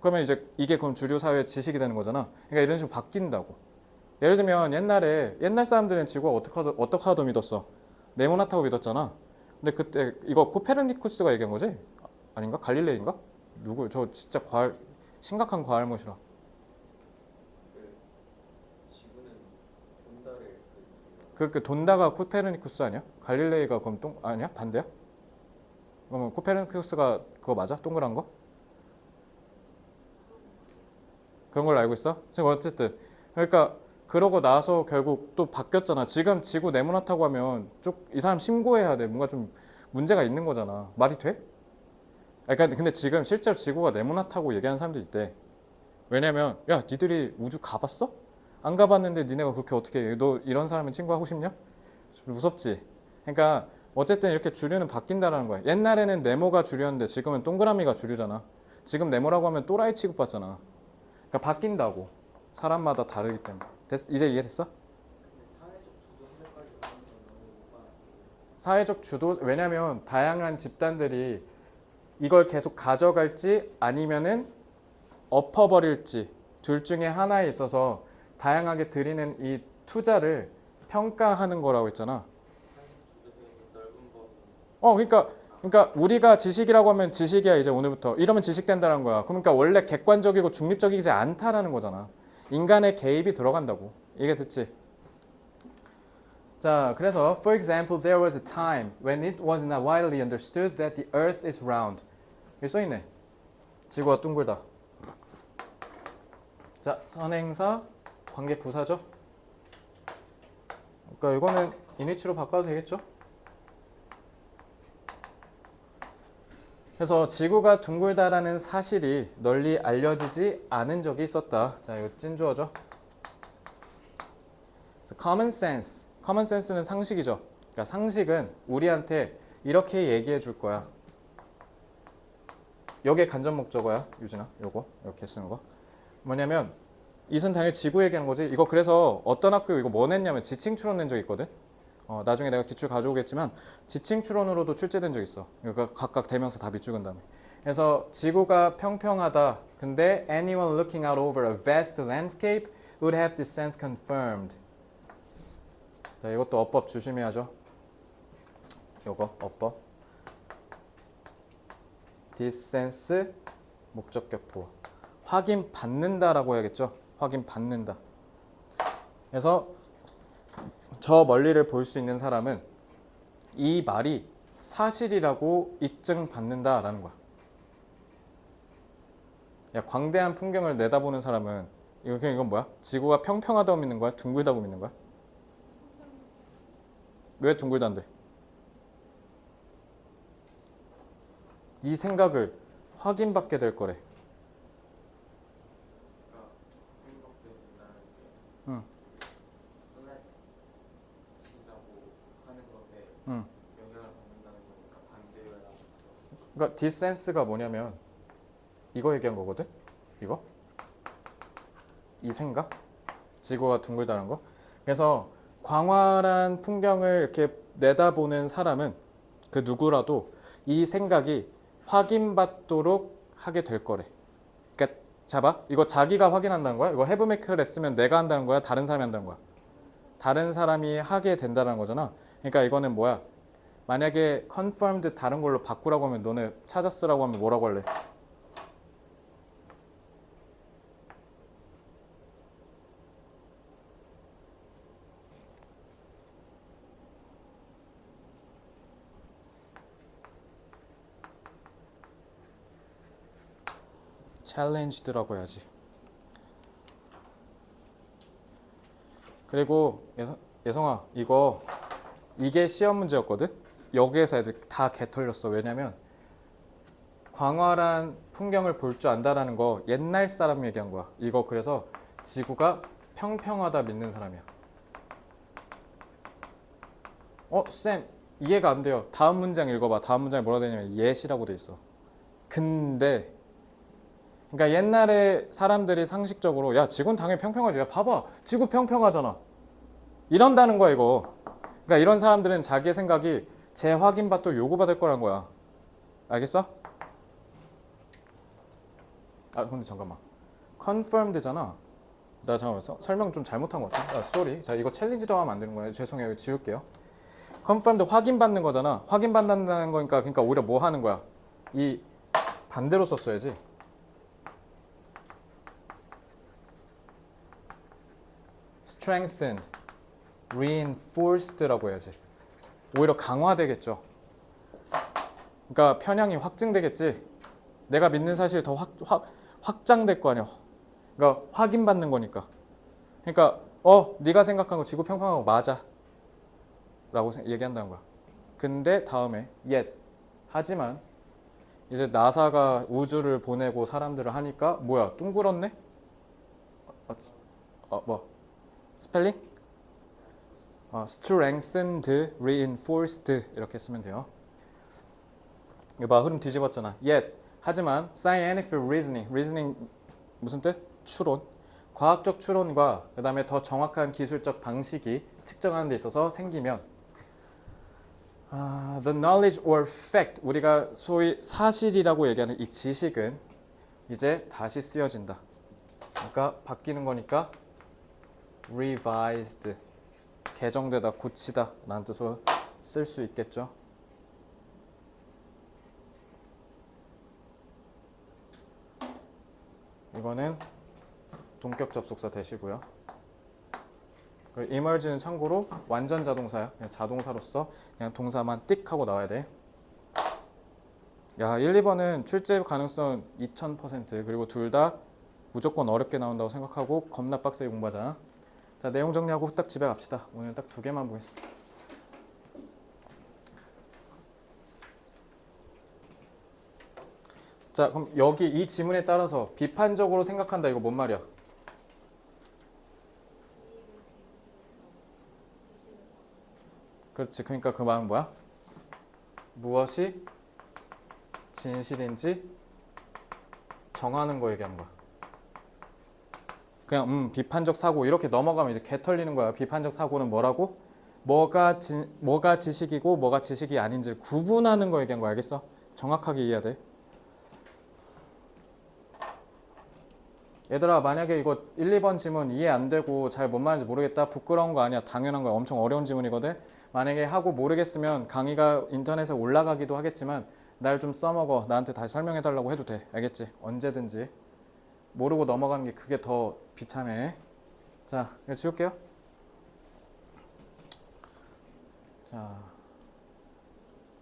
그러면 이제 이게 그럼 주류 사회의 지식이 되는 거잖아. 그러니까 이런 식으로 바뀐다고. 예를 들면 옛날 사람들은 지구가 어떻게 하다 믿었어? 네모나타고 믿었잖아. 근데 그때 이거 코페르니쿠스가 얘기한 거지? 아닌가? 갈릴레이인가? 누구? 저 진짜 심각한 과알못이라. 지구는 돈달에 그 돈다가 코페르니쿠스 아니야? 갈릴레이가 그럼 아니야? 반대야? 그러면 코페르니쿠스가 그거 맞아? 동그란 거? 그런 걸로 알고 있어? 지금 어쨌든 그러니까 그러고 나서 결국 또 바뀌었잖아. 지금 지구 네모나타고 하면 이 사람 신고해야 돼. 뭔가 좀 문제가 있는 거잖아. 말이 돼? 근데 지금 실제로 지구가 네모나타고 얘기하는 사람도 있대. 왜냐면 야 니들이 우주 가봤어? 안 가봤는데 니네가 그렇게 어떻게 해? 너 이런 사람은 친구하고 싶냐? 좀 무섭지? 그러니까 어쨌든 이렇게 주류는 바뀐다라는 거야. 옛날에는 네모가 주류였는데 지금은 동그라미가 주류잖아. 지금 네모라고 하면 또라이 취급받잖아. 그러니까 바뀐다고. 사람마다 다르기 때문에. 이제 이해됐어? 근데 사회적 주도 하나까지 하는 건 너무 오바. 사회적 주도 왜냐면 다양한 집단들이 이걸 계속 가져갈지 아니면은 엎어버릴지 둘 중에 하나에 있어서 다양하게 드리는 이 투자를 평가하는 거라고 했잖아. 사회적 주도되는 넓은 법. 그러니까 우리가 지식이라고 하면 지식이야 이제 오늘부터 이러면 지식 된다는 거야. 그러니까 원래 객관적이고 중립적이지 않다라는 거잖아. 인간의 개입이 들어간다고. 이게 듣지? 자, 그래서 for example, there was a time when it was not widely understood that the Earth is round. 여기 써 있네. 지구가 둥글다. 자, 선행사, 관계 부사죠. 그러니까 이거는 인위치로 바꿔도 되겠죠? 그래서 지구가 둥글다라는 사실이 널리 알려지지 않은 적이 있었다. 자, 이거 찐주어죠. common sense. common sense는 상식이죠. 그러니까 상식은 우리한테 이렇게 얘기해 줄 거야. 여기에 간접 목적어야, 유진아. 요거 이렇게 쓰는 거. 뭐냐면 이선 당연히 지구 얘기하는 거지. 이거 그래서 어떤 학교 이거 뭐 냈냐면 지층 추론 낸 적 있거든. 나중에 내가 기출 가져오겠지만 지층 추론으로도 출제된 적 있어. 그러니까 각각 대명사 다 밑줄근 다음에. 그래서 지구가 평평하다. 근데 anyone looking out over a vast landscape would have this sense confirmed. 자, 이것도 어법 조심해야죠. 요거 어법. this sense 목적격 보호. 확인 받는다라고 해야겠죠. 확인 받는다. 그래서 저 멀리를 볼 수 있는 사람은 이 말이 사실이라고 입증받는다라는 거야. 야, 광대한 풍경을 내다보는 사람은 이건 뭐야? 지구가 평평하다고 믿는 거야? 둥글다고 믿는 거야? 왜 둥글다는데? 이 생각을 확인받게 될 거래. 그러니까 행복도 된다는 게 응. 플랫이라고 하는 것에 응. 영향을 받는다는 거니까 반대여야. 그러니까 디센스가 뭐냐면 이거 얘기한 거거든. 이거 이 생각, 지구가 둥글다는 거. 그래서 광활한 풍경을 이렇게 내다보는 사람은 그 누구라도 이 생각이 확인받도록 하게 될 거래. 그러니까 잡아. 이거 자기가 확인한다는 거야? 이거 have make 했으면 내가 한다는 거야? 다른 사람이 한다는 거야? 다른 사람이 하게 된다는 거잖아. 그러니까 이거는 뭐야? 만약에 confirmed 다른 걸로 바꾸라고 하면 너네 찾았으라고 하면 뭐라고 할래? challenged라고 해야지. 그리고 예성아 이게 시험 문제였거든? 여기에서 애들 다 개털렸어. 왜냐면 광활한 풍경을 볼 줄 안다라는 거 옛날 사람 얘기한 거야. 이거 그래서 지구가 평평하다 믿는 사람이야. 쌤 이해가 안 돼요. 다음 문장 읽어봐. 다음 문장에 뭐라 되냐면 yet이라고 돼 있어. 근데 그러니까 옛날에 사람들이 상식적으로 야 지구는 당연히 평평하지. 야 봐봐 지구 평평하잖아. 이런다는 거야 이거. 그러니까 이런 사람들은 자기의 생각이 재확인받도 요구받을 거란 거야. 알겠어? 근데 잠깐만. confirmed잖아. 나 잠깐만 설명 좀 잘못한 것 같아. 쏘리. 자 이거 챌린지라고 하면 안 되는 거예요. 죄송해요. 이거 지울게요. confirmed 확인받는 거잖아. 확인받는다는 거니까 그러니까 오히려 뭐 하는 거야? 이 반대로 썼어야지. strengthened, reinforced라고 해야지. 오히려 강화되겠죠. 그러니까 편향이 확증되겠지. 내가 믿는 사실이 더 확장될 거 아니야. 그러니까 확인받는 거니까. 그러니까 네가 생각한 거 지구 평평한 거 맞아 라고 얘기한다는 거야. 근데 다음에 yet 하지만 이제 나사가 우주를 보내고 사람들을 하니까 뭐야 둥그렇네? 뭐 스펠링? strengthened, reinforced 이렇게 쓰면 돼요. 이거 봐 흐름 뒤집었잖아. yet 하지만 scientific reasoning 무슨 뜻? 추론. 과학적 추론과 그 다음에 더 정확한 기술적 방식이 측정하는 데 있어서 생기면 the knowledge or fact 우리가 소위 사실이라고 얘기하는 이 지식은 이제 다시 쓰여진다. 그러니까 바뀌는 거니까 revised 개정되다 고치다 라는 뜻으로 쓸 수 있겠죠. 이거는 동격 접속사 대시고요. emerge는 참고로 완전 자동사야. 그냥 자동사로서 그냥 동사만 띡 하고 나와야 돼. 야 1, 2번은 출제 가능성 2000% 그리고 둘 다 무조건 어렵게 나온다고 생각하고 겁나 빡세게 공부하자. 자 내용 정리하고 후딱 집에 갑시다. 오늘 딱 2개만 보겠습니다. 자 그럼 여기 이 지문에 따라서 비판적으로 생각한다 이거 뭔 말이야? 그렇지. 그러니까 그 말은 뭐야? 무엇이 진실인지 정하는 거 얘기하는 거야. 그냥 비판적 사고 이렇게 넘어가면 이제 개 털리는 거야. 비판적 사고는 뭐라고? 뭐가 지식이고 뭐가 지식이 아닌지를 구분하는 거 얘기한 거 알겠어? 정확하게 이해해야 돼. 얘들아 만약에 이거 1, 2번 지문 이해 안 되고 잘 뭔 말인지 모르겠다. 부끄러운 거 아니야. 당연한 거야. 엄청 어려운 지문이거든. 만약에 하고 모르겠으면 강의가 인터넷에 올라가기도 하겠지만 날 좀 써먹어. 나한테 다시 설명해 달라고 해도 돼. 알겠지? 언제든지. 모르고 넘어가는 게 그게 더 비참해. 자, 이거 지울게요. 자,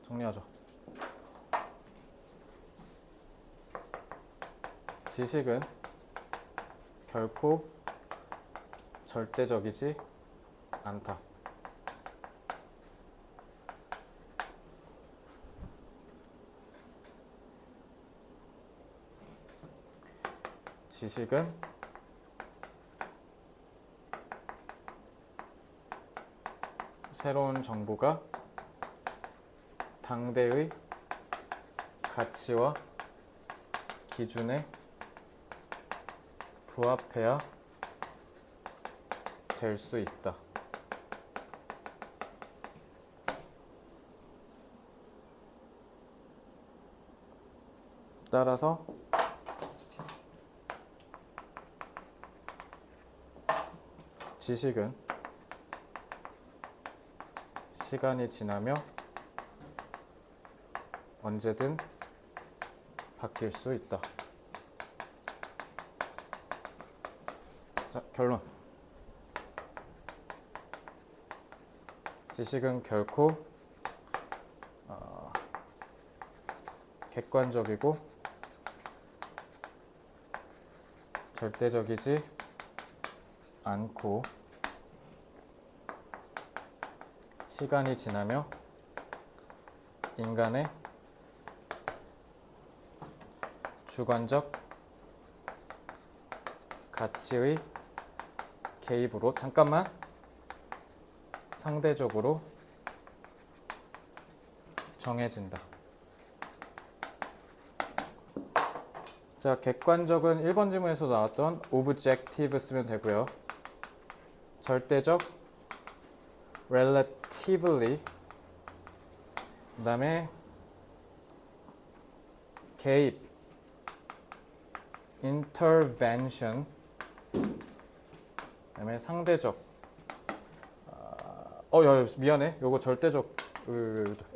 정리하죠. 지식은 결코 절대적이지 않다. 지식은 새로운 정보가 당대의 가치와 기준에 부합해야 될 수 있다. 따라서 지식은 시간이 지나며 언제든 바뀔 수 있다. 자, 결론. 지식은 결코 객관적이고 절대적이지 않고 시간이 지나며 인간의 주관적 가치의 개입으로 잠깐만 상대적으로 정해진다. 자, 객관적은 1번 지문에서 나왔던 objective 쓰면 되고요. 절대적 relatively, 그 다음에 개입 intervention, 그 다음에 상대적 야, 미안해. 요거 절대적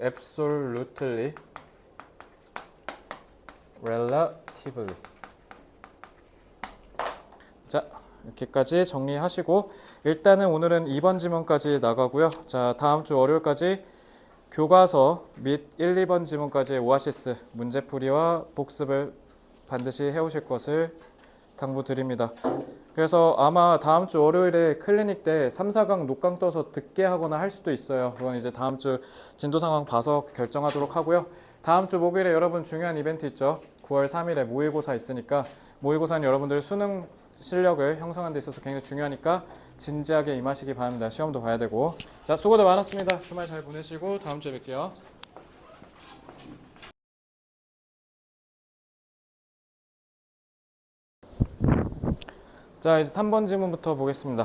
absolutely relatively. 자, 이렇게까지 정리하시고 일단은 오늘은 2번 지문까지 나가고요. 자, 다음 주 월요일까지 교과서 및 1, 2번 지문까지의 오아시스 문제풀이와 복습을 반드시 해오실 것을 당부드립니다. 그래서 아마 다음 주 월요일에 클리닉 때 3, 4강 녹강 떠서 듣게 하거나 할 수도 있어요. 그건 이제 다음 주 진도 상황 봐서 결정하도록 하고요. 다음 주 목요일에 여러분 중요한 이벤트 있죠. 9월 3일에 모의고사 있으니까 모의고사는 여러분들 수능 실력을 형성하는 데 있어서 굉장히 중요하니까 진지하게 임하시기 바랍니다. 시험도 봐야 되고. 자, 수고들 많았습니다. 주말 잘 보내시고 다음 주에 뵐게요. 자, 이제 3번 지문부터 보겠습니다.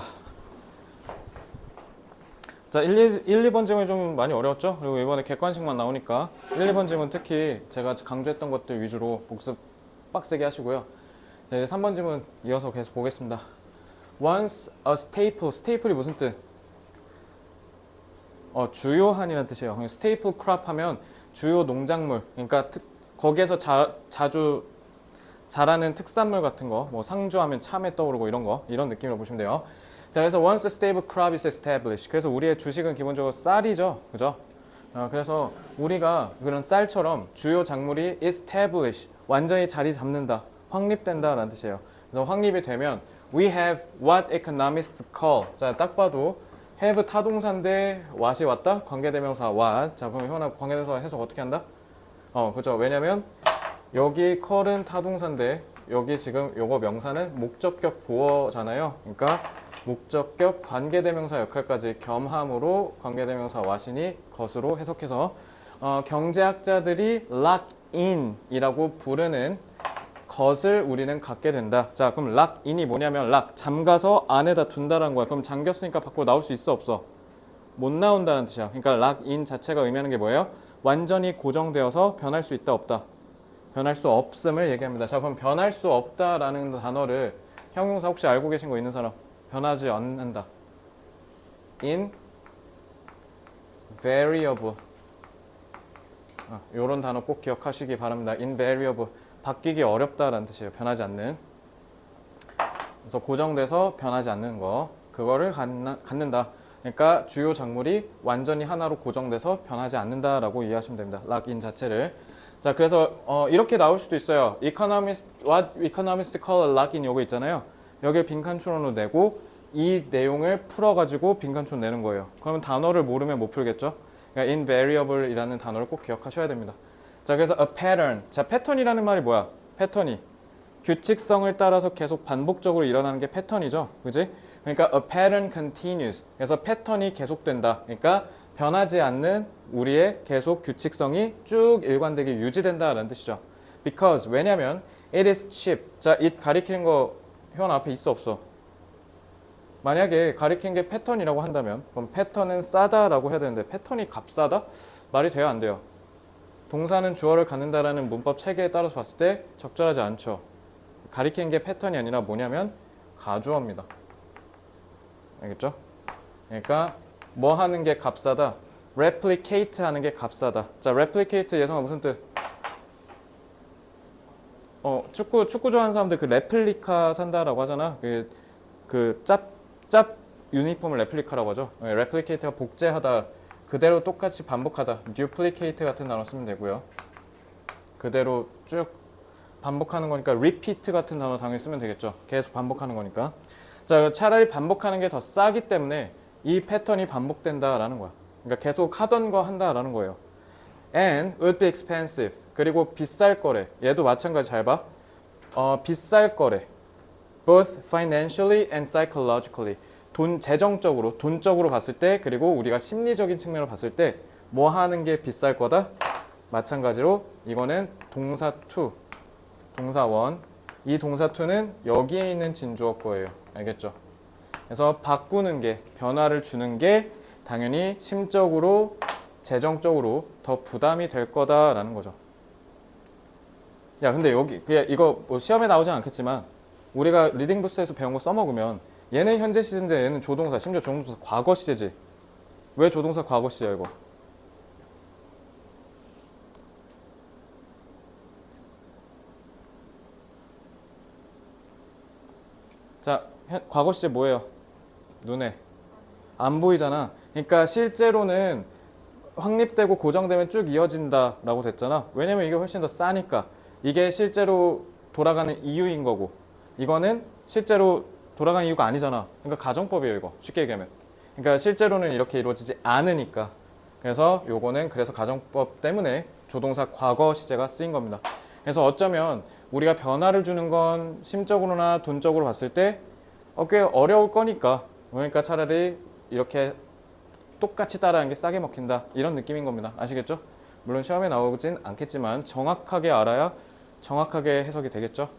자, 1, 2번 지문이 좀 많이 어려웠죠? 그리고 이번에 객관식만 나오니까 1, 2번 지문 특히 제가 강조했던 것들 위주로 복습 빡세게 하시고요. 자, 이제 3번 지문 이어서 계속 보겠습니다. Once a staple, 스테이플이 무슨 뜻? 주요한이라는 뜻이에요. staple crop 하면 주요 농작물, 그러니까 거기에서 자주 자라는 특산물 같은 거, 뭐 상주하면 참외 떠오르고 이런 거, 이런 느낌으로 보시면 돼요. 자, 그래서 once a stable crop is established. 그래서 우리의 주식은 기본적으로 쌀이죠, 그죠? 그래서 우리가 그런 쌀처럼 주요 작물이 establish, 완전히 자리 잡는다, 확립된다라는 뜻이에요. 그래서 확립이 되면 we have what economists call. 자, 딱 봐도 have 타동사인데 what이 왔다, 관계대명사 what. 자, 그럼 현아 관계대명사 해석 어떻게 한다? 그죠? 왜냐면 여기 call은 타동사인데 여기 지금 요거 명사는 목적격 보어잖아요. 그러니까 목적격 관계대명사 역할까지 겸함으로 관계대명사 what이니 것으로 해석해서 경제학자들이 lock in이라고 부르는 것을 우리는 갖게 된다. 자, 그럼 lock in이 뭐냐면 lock, 잠가서 안에다 둔다라는 거야. 그럼 잠겼으니까 밖으로 나올 수 있어 없어? 못 나온다는 뜻이야. 그러니까 lock in 자체가 의미하는 게 뭐예요? 완전히 고정되어서 변할 수 있다 없다? 변할 수 없음을 얘기합니다. 자, 그럼 변할 수 없다라는 단어를 형용사 혹시 알고 계신 거 있는 사람? 변하지 않는다. invariable. 요런 단어 꼭 기억하시기 바랍니다. invariable. 바뀌기 어렵다라는 뜻이에요. 변하지 않는. 그래서 고정돼서 변하지 않는 거. 그거를 갖는다. 그러니까 주요 작물이 완전히 하나로 고정돼서 변하지 않는다라고 이해하시면 됩니다. lock in 자체를. 자, 그래서 이렇게 나올 수도 있어요. what economists call a lock in 요거 있잖아요. 여기에 빈칸추론으로 내고 이 내용을 풀어가지고 빈칸추론 내는 거예요. 그러면 단어를 모르면 못 풀겠죠. 그러니까 invariable이라는 단어를 꼭 기억하셔야 됩니다. 자, 그래서 a pattern. 자, 패턴이라는 말이 뭐야? 패턴이 규칙성을 따라서 계속 반복적으로 일어나는 게 패턴이죠. 그지? 그러니까 a pattern continues. 그래서 패턴이 계속된다. 그러니까 변하지 않는 우리의 계속 규칙성이 쭉 일관되게 유지된다라는 뜻이죠. Because, 왜냐면 it is cheap. 자, it 가리키는 거 현 앞에 있어 없어? 만약에 가리킨 게 패턴이라고 한다면 그럼 패턴은 싸다라고 해야 되는데 패턴이 값싸다? 말이 돼요 안 돼요? 동사는 주어를 갖는다라는 문법 체계에 따라서 봤을 때 적절하지 않죠. 가리킨 게 패턴이 아니라 뭐냐면 가주어입니다. 알겠죠? 그러니까 뭐 하는 게 값싸다? replicate 하는 게 값싸다. 자, replicate 예성아 무슨 뜻? 축구 좋아하는 사람들 그 레플리카 산다라고 하잖아. 짭 유니폼을 레플리카라고 하죠. replicate가 복제하다, 그대로 똑같이 반복하다. duplicate 같은 단어 쓰면 되고요. 그대로 쭉 반복하는 거니까 repeat 같은 단어 당연히 쓰면 되겠죠. 계속 반복하는 거니까. 자, 차라리 반복하는 게 더 싸기 때문에 이 패턴이 반복된다라는 거야. 그러니까 계속 하던 거 한다라는 거예요. And would be expensive. 그리고 비쌀 거래. 얘도 마찬가지. 잘 봐. 비쌀 거래. Both financially and psychologically. 재정적으로, 돈적으로 봤을 때, 그리고 우리가 심리적인 측면으로 봤을 때 뭐 하는 게 비쌀 거다? 마찬가지로 이거는 동사 to, 동사 one. 이 동사 to는 여기에 있는 진주어거예요. 알겠죠? 그래서 바꾸는 게, 변화를 주는 게 당연히 심적으로, 재정적으로 더 부담이 될 거다라는 거죠. 야, 근데 여기 그냥 이거 뭐 시험에 나오진 않겠지만 우리가 리딩 부스트에서 배운 거 써먹으면 얘는 현재 시제인데 얘는 조동사, 심지어 조동사 과거 시제지. 왜 조동사 과거 시제야 이거? 자, 과거 시제 뭐예요? 눈에 안 보이잖아. 그러니까 실제로는 확립되고 고정되면 쭉 이어진다라고 됐잖아. 왜냐면 이게 훨씬 더 싸니까. 이게 실제로 돌아가는 이유인 거고, 이거는 실제로 돌아가는 이유가 아니잖아. 그러니까 가정법이에요, 이거. 쉽게 얘기하면. 그러니까 실제로는 이렇게 이루어지지 않으니까. 그래서 요거는 그래서 가정법 때문에 조동사 과거 시제가 쓰인 겁니다. 그래서 어쩌면 우리가 변화를 주는 건 심적으로나 돈적으로 봤을 때 꽤 어려울 거니까, 그러니까 차라리 이렇게 똑같이 따라하는 게 싸게 먹힌다, 이런 느낌인 겁니다. 아시겠죠? 물론 시험에 나오진 않겠지만 정확하게 알아야 정확하게 해석이 되겠죠.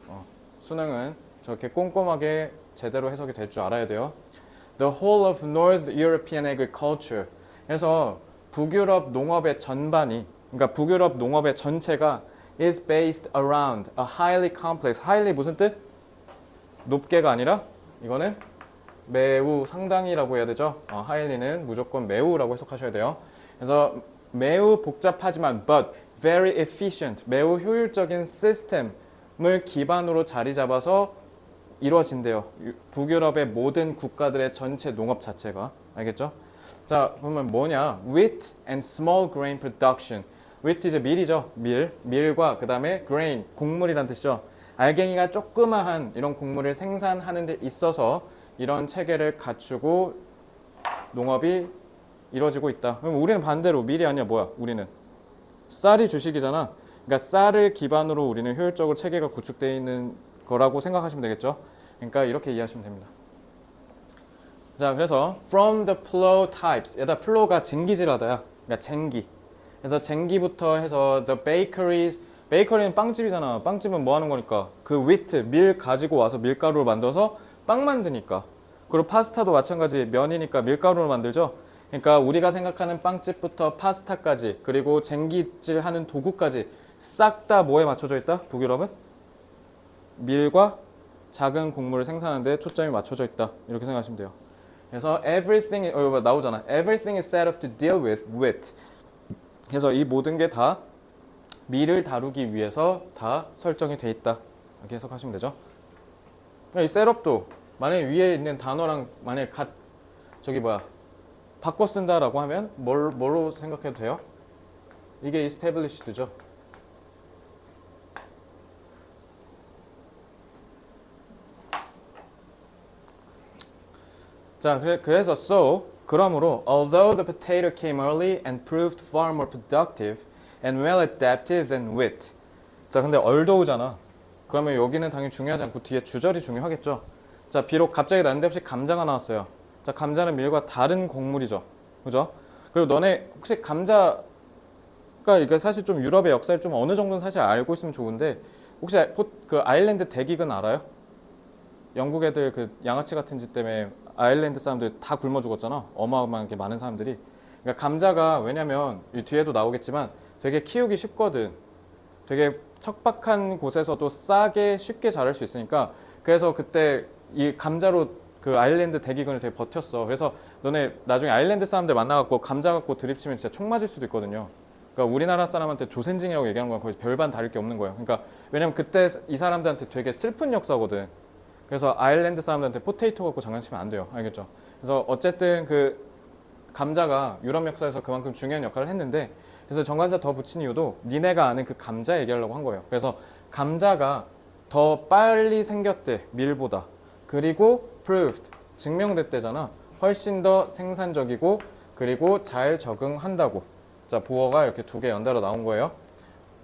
수능은 저렇게 꼼꼼하게 제대로 해석이 될 줄 알아야 돼요. The whole of North European agriculture. 그래서 북유럽 농업의 전반이, 그러니까 북유럽 농업의 전체가 is based around a highly complex. highly 무슨 뜻? 높게가 아니라 이거는 매우, 상당히라고 해야 되죠. highly는 무조건 매우라고 해석하셔야 돼요. 그래서 매우 복잡하지만 but very efficient, 매우 효율적인 시스템을 기반으로 자리 잡아서 이루어진대요. 북유럽의 모든 국가들의 전체 농업 자체가. 알겠죠? 자, 그러면 뭐냐? Wheat and small grain production. wheat 이제 밀이죠. 밀과 그 다음에 grain, 곡물이란 뜻이죠. 알갱이가 조그마한 이런 곡물을 생산하는 데 있어서 이런 체계를 갖추고 농업이 이루어지고 있다. 그럼 우리는 반대로 밀이 아니야 뭐야? 우리는 쌀이 주식이잖아. 그러니까 쌀을 기반으로 우리는 효율적으로 체계가 구축되어 있는 거라고 생각하시면 되겠죠. 그러니까 이렇게 이해하시면 됩니다. 자, 그래서 from the plow types. 얘다 플로우가 쟁기질하다야. 그러니까 쟁기. 그래서 쟁기부터 해서 the bakeries. 베이커리는 빵집이잖아. 빵집은 뭐 하는 거니까? 그 wheat, 밀 가지고 와서 밀가루를 만들어서 빵 만드니까. 그리고 파스타도 마찬가지. 면이니까 밀가루를 만들죠. 그러니까 우리가 생각하는 빵집부터 파스타까지, 그리고 쟁기질하는 도구까지 싹 다 뭐에 맞춰져 있다? 북유럽은? 밀과 작은 곡물을 생산하는 데 초점이 맞춰져 있다. 이렇게 생각하시면 돼요. 그래서 everything, 나오잖아. Everything is set up to deal with wheat. 그래서 이 모든 게 다 밀을 다루기 위해서 다 설정이 돼 있다. 이렇게 해석하시면 되죠. 이 셋업도 만약에 위에 있는 단어랑 만약에 바꿔 쓴다라고 하면 뭘로 생각해도 돼요? 이게 established죠. 자, 그래서 so, 그러므로 although the potato came early and proved far more productive and well adapted than wheat. 자, 근데 although잖아. 그러면 여기는 당연히 중요하지 않고 뒤에 주절이 중요하겠죠. 자, 비록 갑자기 난데없이 감자가 나왔어요. 자, 감자는 밀과 다른 곡물이죠. 그죠? 그리고 너네 혹시 감자가 이게 사실 좀 유럽의 역사를 좀 어느 정도는 사실 알고 있으면 좋은데, 혹시 그 아일랜드 대기근 알아요? 영국 애들 그 양아치 같은 짓 때문에 아일랜드 사람들 다 굶어 죽었잖아. 어마어마하게 많은 사람들이. 그러니까 감자가, 왜냐면 이 뒤에도 나오겠지만 되게 키우기 쉽거든. 되게 척박한 곳에서도 싸게 쉽게 자랄 수 있으니까. 그래서 그때 이 감자로 그 아일랜드 대기근을 되게 버텼어. 그래서 너네 나중에 아일랜드 사람들 만나갖고 감자 갖고 드립치면 진짜 총 맞을 수도 있거든요. 그러니까 우리나라 사람한테 조센징이라고 얘기하는 건 거의 별반 다를 게 없는 거예요. 그러니까 왜냐면 그때 이 사람들한테 되게 슬픈 역사거든. 그래서 아일랜드 사람들한테 포테이토 갖고 장난치면 안 돼요. 알겠죠? 그래서 어쨌든 그 감자가 유럽 역사에서 그만큼 중요한 역할을 했는데, 그래서 정관사 더 붙인 이유도 니네가 아는 그 감자 얘기하려고 한 거예요. 그래서 감자가 더 빨리 생겼대, 밀보다. 그리고 proved, 증명됐대잖아. 훨씬 더 생산적이고 그리고 잘 적응한다고. 자, 보어가 이렇게 두 개 연달아 나온 거예요.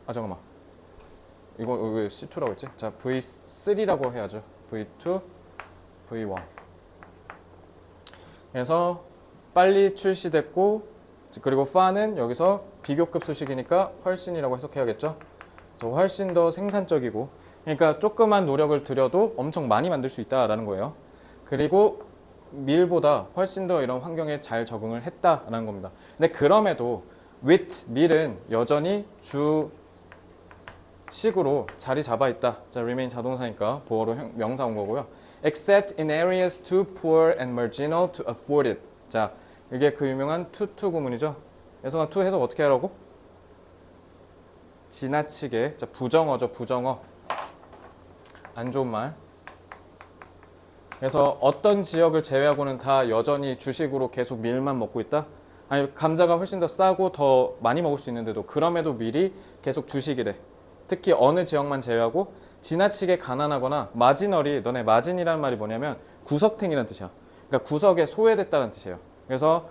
아, 잠깐만. 이거 왜 C2라고 했지? 자, V3라고 해야죠. V2, V1. 그래서 빨리 출시됐고, 그리고 far는 여기서 비교급 수식이니까 훨씬이라고 해석해야겠죠. 그래서 훨씬 더 생산적이고, 그러니까 조그만 노력을 들여도 엄청 많이 만들 수 있다라는 거예요. 그리고 밀보다 훨씬 더 이런 환경에 잘 적응을 했다라는 겁니다. 근데 그럼에도 with, 밀은 여전히 주식으로 자리 잡아 있다. 자, remain 자동사니까 보어로 명사 온 거고요. except in areas too poor and marginal to afford it. 자, 이게 그 유명한 to 구문이죠. 예성아, to 해석 어떻게 하라고? 지나치게. 자, 부정어죠, 부정어. 안 좋은 말. 그래서 어떤 지역을 제외하고는 다 여전히 주식으로 계속 밀만 먹고 있다? 아니, 감자가 훨씬 더 싸고 더 많이 먹을 수 있는데도 그럼에도 밀이 계속 주식이래. 특히 어느 지역만 제외하고 지나치게 가난하거나 마지널이, 너네 마진이라는 말이 뭐냐면 구석탱이라는 뜻이야. 그러니까 구석에 소외됐다는 뜻이에요. 그래서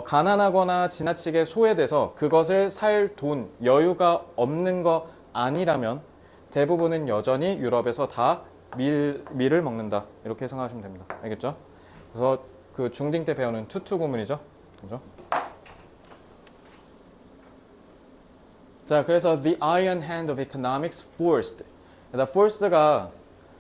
가난하거나 지나치게 소외돼서 그것을 살 돈, 여유가 없는 거 아니라면 대부분은 여전히 유럽에서 다 밀을 먹는다. 이렇게 생각하시면 됩니다. 알겠죠? 그래서 그 중딩 때 배우는 투투 구문이죠. 그죠? 자, 그래서 the iron hand of economics forced. force가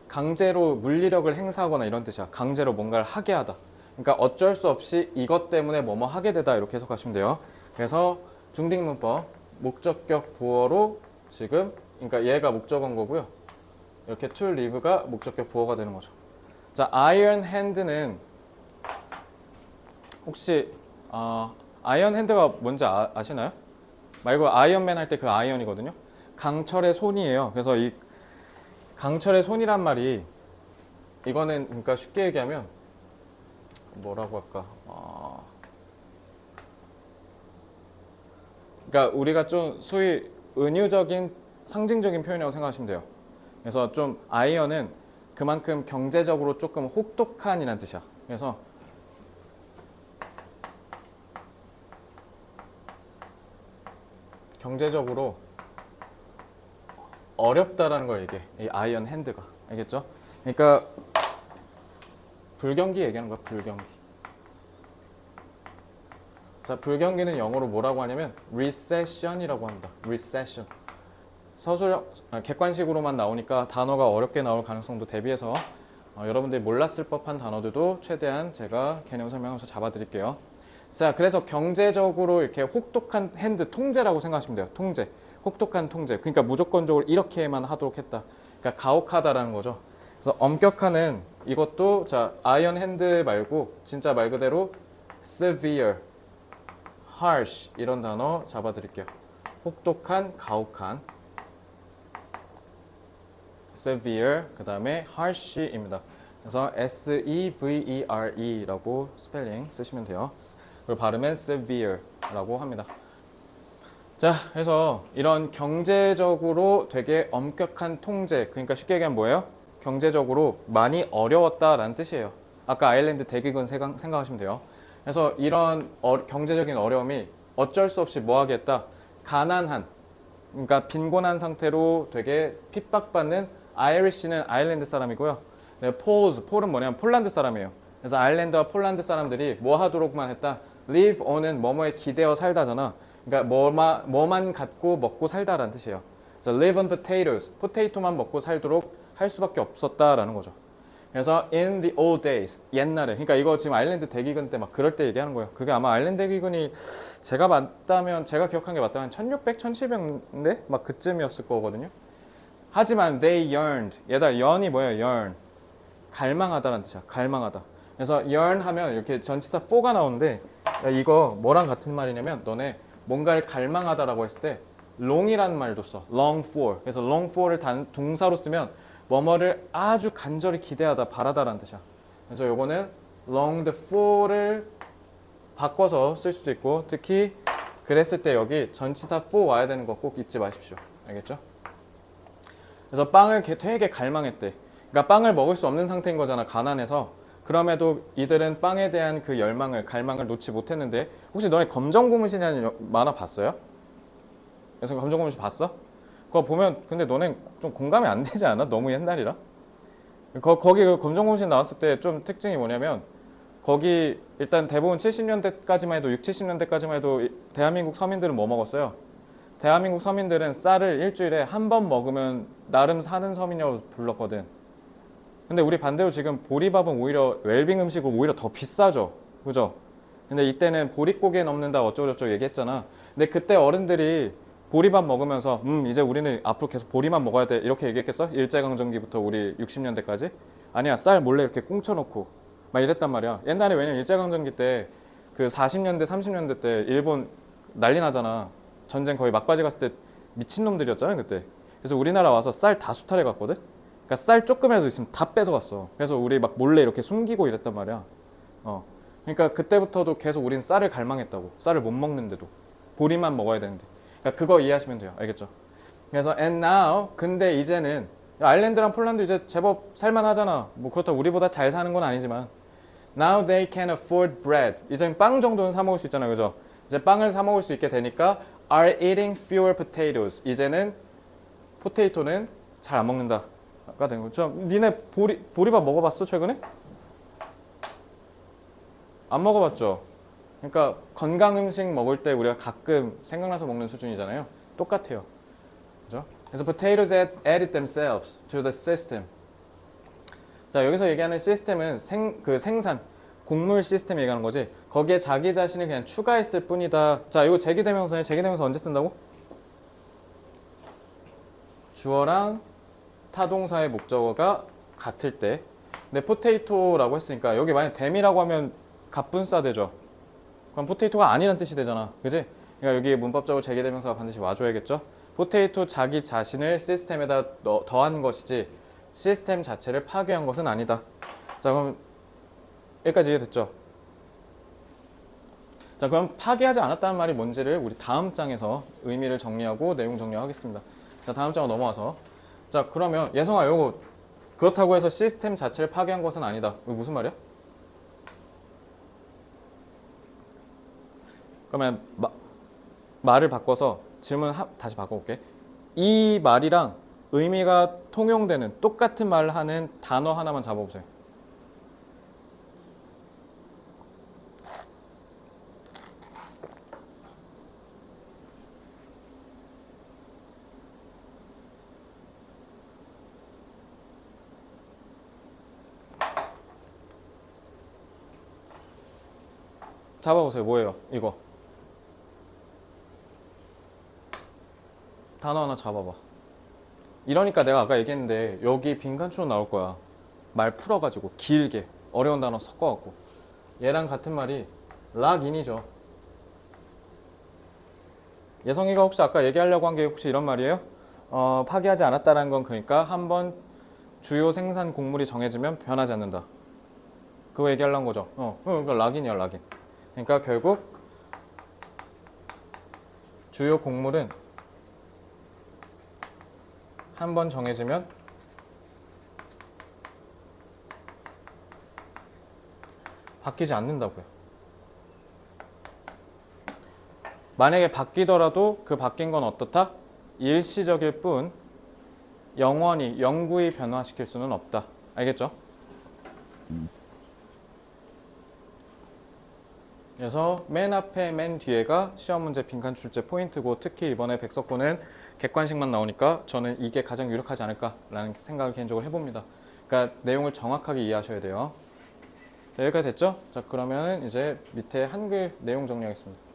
강제로 물리력을 행사하거나 이런 뜻이야. 강제로 뭔가를 하게 하다. 그러니까 어쩔 수 없이 이것 때문에 뭐뭐 하게 되다. 이렇게 해석하시면 돼요. 그래서 중딩 문법 목적격 보어로 지금, 그러니까 얘가 목적어인 거고요. 이렇게 to live가 목적격 보어가 되는 거죠. 자, iron hand는 혹시 아이언 핸드가 뭔지 아시나요? 말고 아이언맨 할 때 그 아이언이거든요. 강철의 손이에요. 그래서 이 강철의 손이란 말이, 이거는 그러니까 쉽게 얘기하면 뭐라고 할까? 그러니까 우리가 좀 소위 은유적인 상징적인 표현이라고 생각하시면 돼요. 그래서 좀 아이언은 그만큼 경제적으로 조금 혹독한이라는 뜻이야. 그래서 경제적으로 어렵다라는 걸 얘기해. 이 아이언 핸드가. 알겠죠? 그러니까 불경기 얘기하는 거야. 불경기. 자, 불경기는 영어로 뭐라고 하냐면 recession이라고 합니다. recession. 서술형 객관식으로만 나오니까 단어가 어렵게 나올 가능성도 대비해서 여러분들이 몰랐을 법한 단어들도 최대한 제가 개념 설명하면서 잡아드릴게요. 자, 그래서 경제적으로 이렇게 혹독한 핸드, 통제라고 생각하시면 돼요. 통제, 혹독한 통제. 그러니까 무조건적으로 이렇게만 하도록 했다. 그러니까 가혹하다라는 거죠. 그래서 엄격한은 이것도, 자, 아이언 핸드 말고 진짜 말 그대로 severe, harsh 이런 단어 잡아드릴게요. 혹독한, 가혹한, severe, 그 다음에 harsh입니다. 그래서 severe라고 스펠링 쓰시면 돼요. 그리고 발음은 severe라고 합니다. 자, 그래서 이런 경제적으로 되게 엄격한 통제, 그러니까 쉽게 얘기하면 뭐예요? 경제적으로 많이 어려웠다라는 뜻이에요. 아까 아일랜드 대기근 생각하시면 돼요. 그래서 이런 경제적인 어려움이 어쩔 수 없이 뭐 하게 했다? 가난한, 그러니까 빈곤한 상태로 되게 핍박받는, 아이리시는 아일랜드 사람이고요. 네, 폴은 뭐냐면 폴란드 사람이에요. 그래서 아일랜드와 폴란드 사람들이 뭐 하도록만 했다? live on은 뭐뭐에 기대어 살다잖아. 그러니까 뭐만 갖고 먹고 살다라는 뜻이에요. 그래서 live on potatoes, 포테이토만 먹고 살도록 할 수밖에 없었다라는 거죠. 그래서 in the old days, 옛날에, 그러니까 이거 지금 아일랜드 대기근 때 막 그럴 때 얘기하는 거예요. 그게 아마 아일랜드 대기근이 제가 기억한 게 맞다면 1600, 1700년대 막 그쯤이었을 거거든요. 하지만 they yearned, 얘다 yearn이 뭐예요? yearn, 갈망하다라는 뜻이야. 갈망하다. 그래서 yearn 하면 이렇게 전치사 for가 나오는데 야, 이거 뭐랑 같은 말이냐면 너네 뭔가를 갈망하다라고 했을 때 long이라는 말도 써. long for. 그래서 long for를 동사로 쓰면 뭐뭐를 아주 간절히 기대하다, 바라다라는 뜻이야. 그래서 요거는 longed for를 바꿔서 쓸 수도 있고 특히 그랬을 때 여기 전치사 for 와야 되는 거 꼭 잊지 마십시오. 알겠죠? 그래서 빵을 되게 갈망했대. 그러니까 빵을 먹을 수 없는 상태인 거잖아. 가난해서. 그럼에도 이들은 빵에 대한 그 열망을, 갈망을 놓지 못했는데 혹시 너네 검정고무신이라는 만화 봤어요? 그래서 검정고무신 봤어? 그거 보면 근데 너네 좀 공감이 안 되지 않아? 너무 옛날이라? 거기 그 검정고무신 나왔을 때 좀 특징이 뭐냐면 거기 일단 대부분 70년대까지만 해도 6, 70년대까지만 해도 대한민국 서민들은 뭐 먹었어요? 대한민국 서민들은 쌀을 일주일에 한 번 먹으면 나름 사는 서민이라고 불렀거든. 근데 우리 반대로 지금 보리밥은 오히려 웰빙 음식으로 오히려 더 비싸죠. 그죠? 근데 이때는 보릿고개 넘는다 어쩌고저쩌고 얘기했잖아. 근데 그때 어른들이 보리밥 먹으면서 이제 우리는 앞으로 계속 보리만 먹어야 돼 이렇게 얘기했겠어? 일제강점기부터 우리 60년대까지? 아니야, 쌀 몰래 이렇게 꽁쳐놓고 막 이랬단 말이야. 옛날에 왜냐면 일제강점기 때 그 40년대 30년대 때 일본 난리 나잖아. 전쟁 거의 막바지 갔을 때 미친놈들이었잖아 그때. 그래서 우리나라 와서 쌀 다 수탈해 갔거든. 그러니까 쌀 조금이라도 있으면 다 뺏어갔어. 그래서 우리 막 몰래 이렇게 숨기고 이랬단 말이야. 그러니까 그때부터도 계속 우린 쌀을 갈망했다고. 쌀을 못 먹는데도 보리만 먹어야 되는데. 그러니까 그거 이해하시면 돼요. 알겠죠? 그래서 and now 근데 이제는 아일랜드랑 폴란드 이제 제법 살만하잖아. 뭐 그렇다고 우리보다 잘 사는 건 아니지만 now they can afford bread. 이제는 빵 정도는 사 먹을 수 있잖아요. 그죠? 이제 빵을 사 먹을 수 있게 되니까 are eating fewer potatoes. 이제는 포테이토는 잘 안 먹는다가 되는 거죠. 니네 보리밥 먹어봤어 최근에? 안 먹어봤죠? 그러니까 건강 음식 먹을 때 우리가 가끔 생각나서 먹는 수준이잖아요. 똑같아요. 그죠? 그래서 potatoes added themselves to the system. 자, 여기서 얘기하는 시스템은 생산, 곡물 시스템 얘기하는 거지. 거기에 자기 자신을 그냥 추가했을 뿐이다. 자, 이거 제기대명사네. 제기대명사 언제 쓴다고? 주어랑 타동사의 목적어가 같을 때. 근데 포테이토라고 했으니까 여기 만약 댐이라고 하면 갑분싸 되죠. 그럼 포테이토가 아니란 뜻이 되잖아. 그지? 그러니까 여기 문법적으로 제기대명사가 반드시 와줘야겠죠. 포테이토 자기 자신을 시스템에다 더한 것이지 시스템 자체를 파괴한 것은 아니다. 자, 그럼 여기까지 이해됐죠? 자, 그럼 파괴하지 않았다는 말이 뭔지를 우리 다음 장에서 의미를 정리하고 내용 정리하겠습니다. 자, 다음 장으로 넘어와서 자, 그러면 예성아 요거 그렇다고 해서 시스템 자체를 파괴한 것은 아니다. 이거 무슨 말이야? 그러면 말을 바꿔서 질문 다시 바꿔볼게. 이 말이랑 의미가 통용되는 똑같은 말을 하는 단어 하나만 잡아보세요. 잡아보세요. 뭐예요? 이거. 단어 하나 잡아봐. 이러니까 내가 아까 얘기했는데 여기 빈칸추로 나올 거야. 말 풀어가지고 길게 어려운 단어 섞어갖고 얘랑 같은 말이 락인이죠. 예성이가 혹시 아까 얘기하려고 한 게 혹시 이런 말이에요? 파기하지 않았다는 건 그러니까 한번 주요 생산 곡물이 정해지면 변하지 않는다. 그거 얘기하려는 거죠. 그러니까 락인이야 락인. 그러니까 결국 주요 곡물은 한 번 정해지면 바뀌지 않는다고요. 만약에 바뀌더라도 그 바뀐 건 어떻다? 일시적일 뿐 영구히 변화시킬 수는 없다. 알겠죠? 그래서 맨 앞에 맨 뒤에가 시험 문제 빈칸 출제 포인트고 특히 이번에 백석고는 객관식만 나오니까 저는 이게 가장 유력하지 않을까라는 생각을 개인적으로 해봅니다. 그러니까 내용을 정확하게 이해하셔야 돼요. 자, 여기까지 됐죠? 자, 그러면 이제 밑에 한글 내용 정리하겠습니다.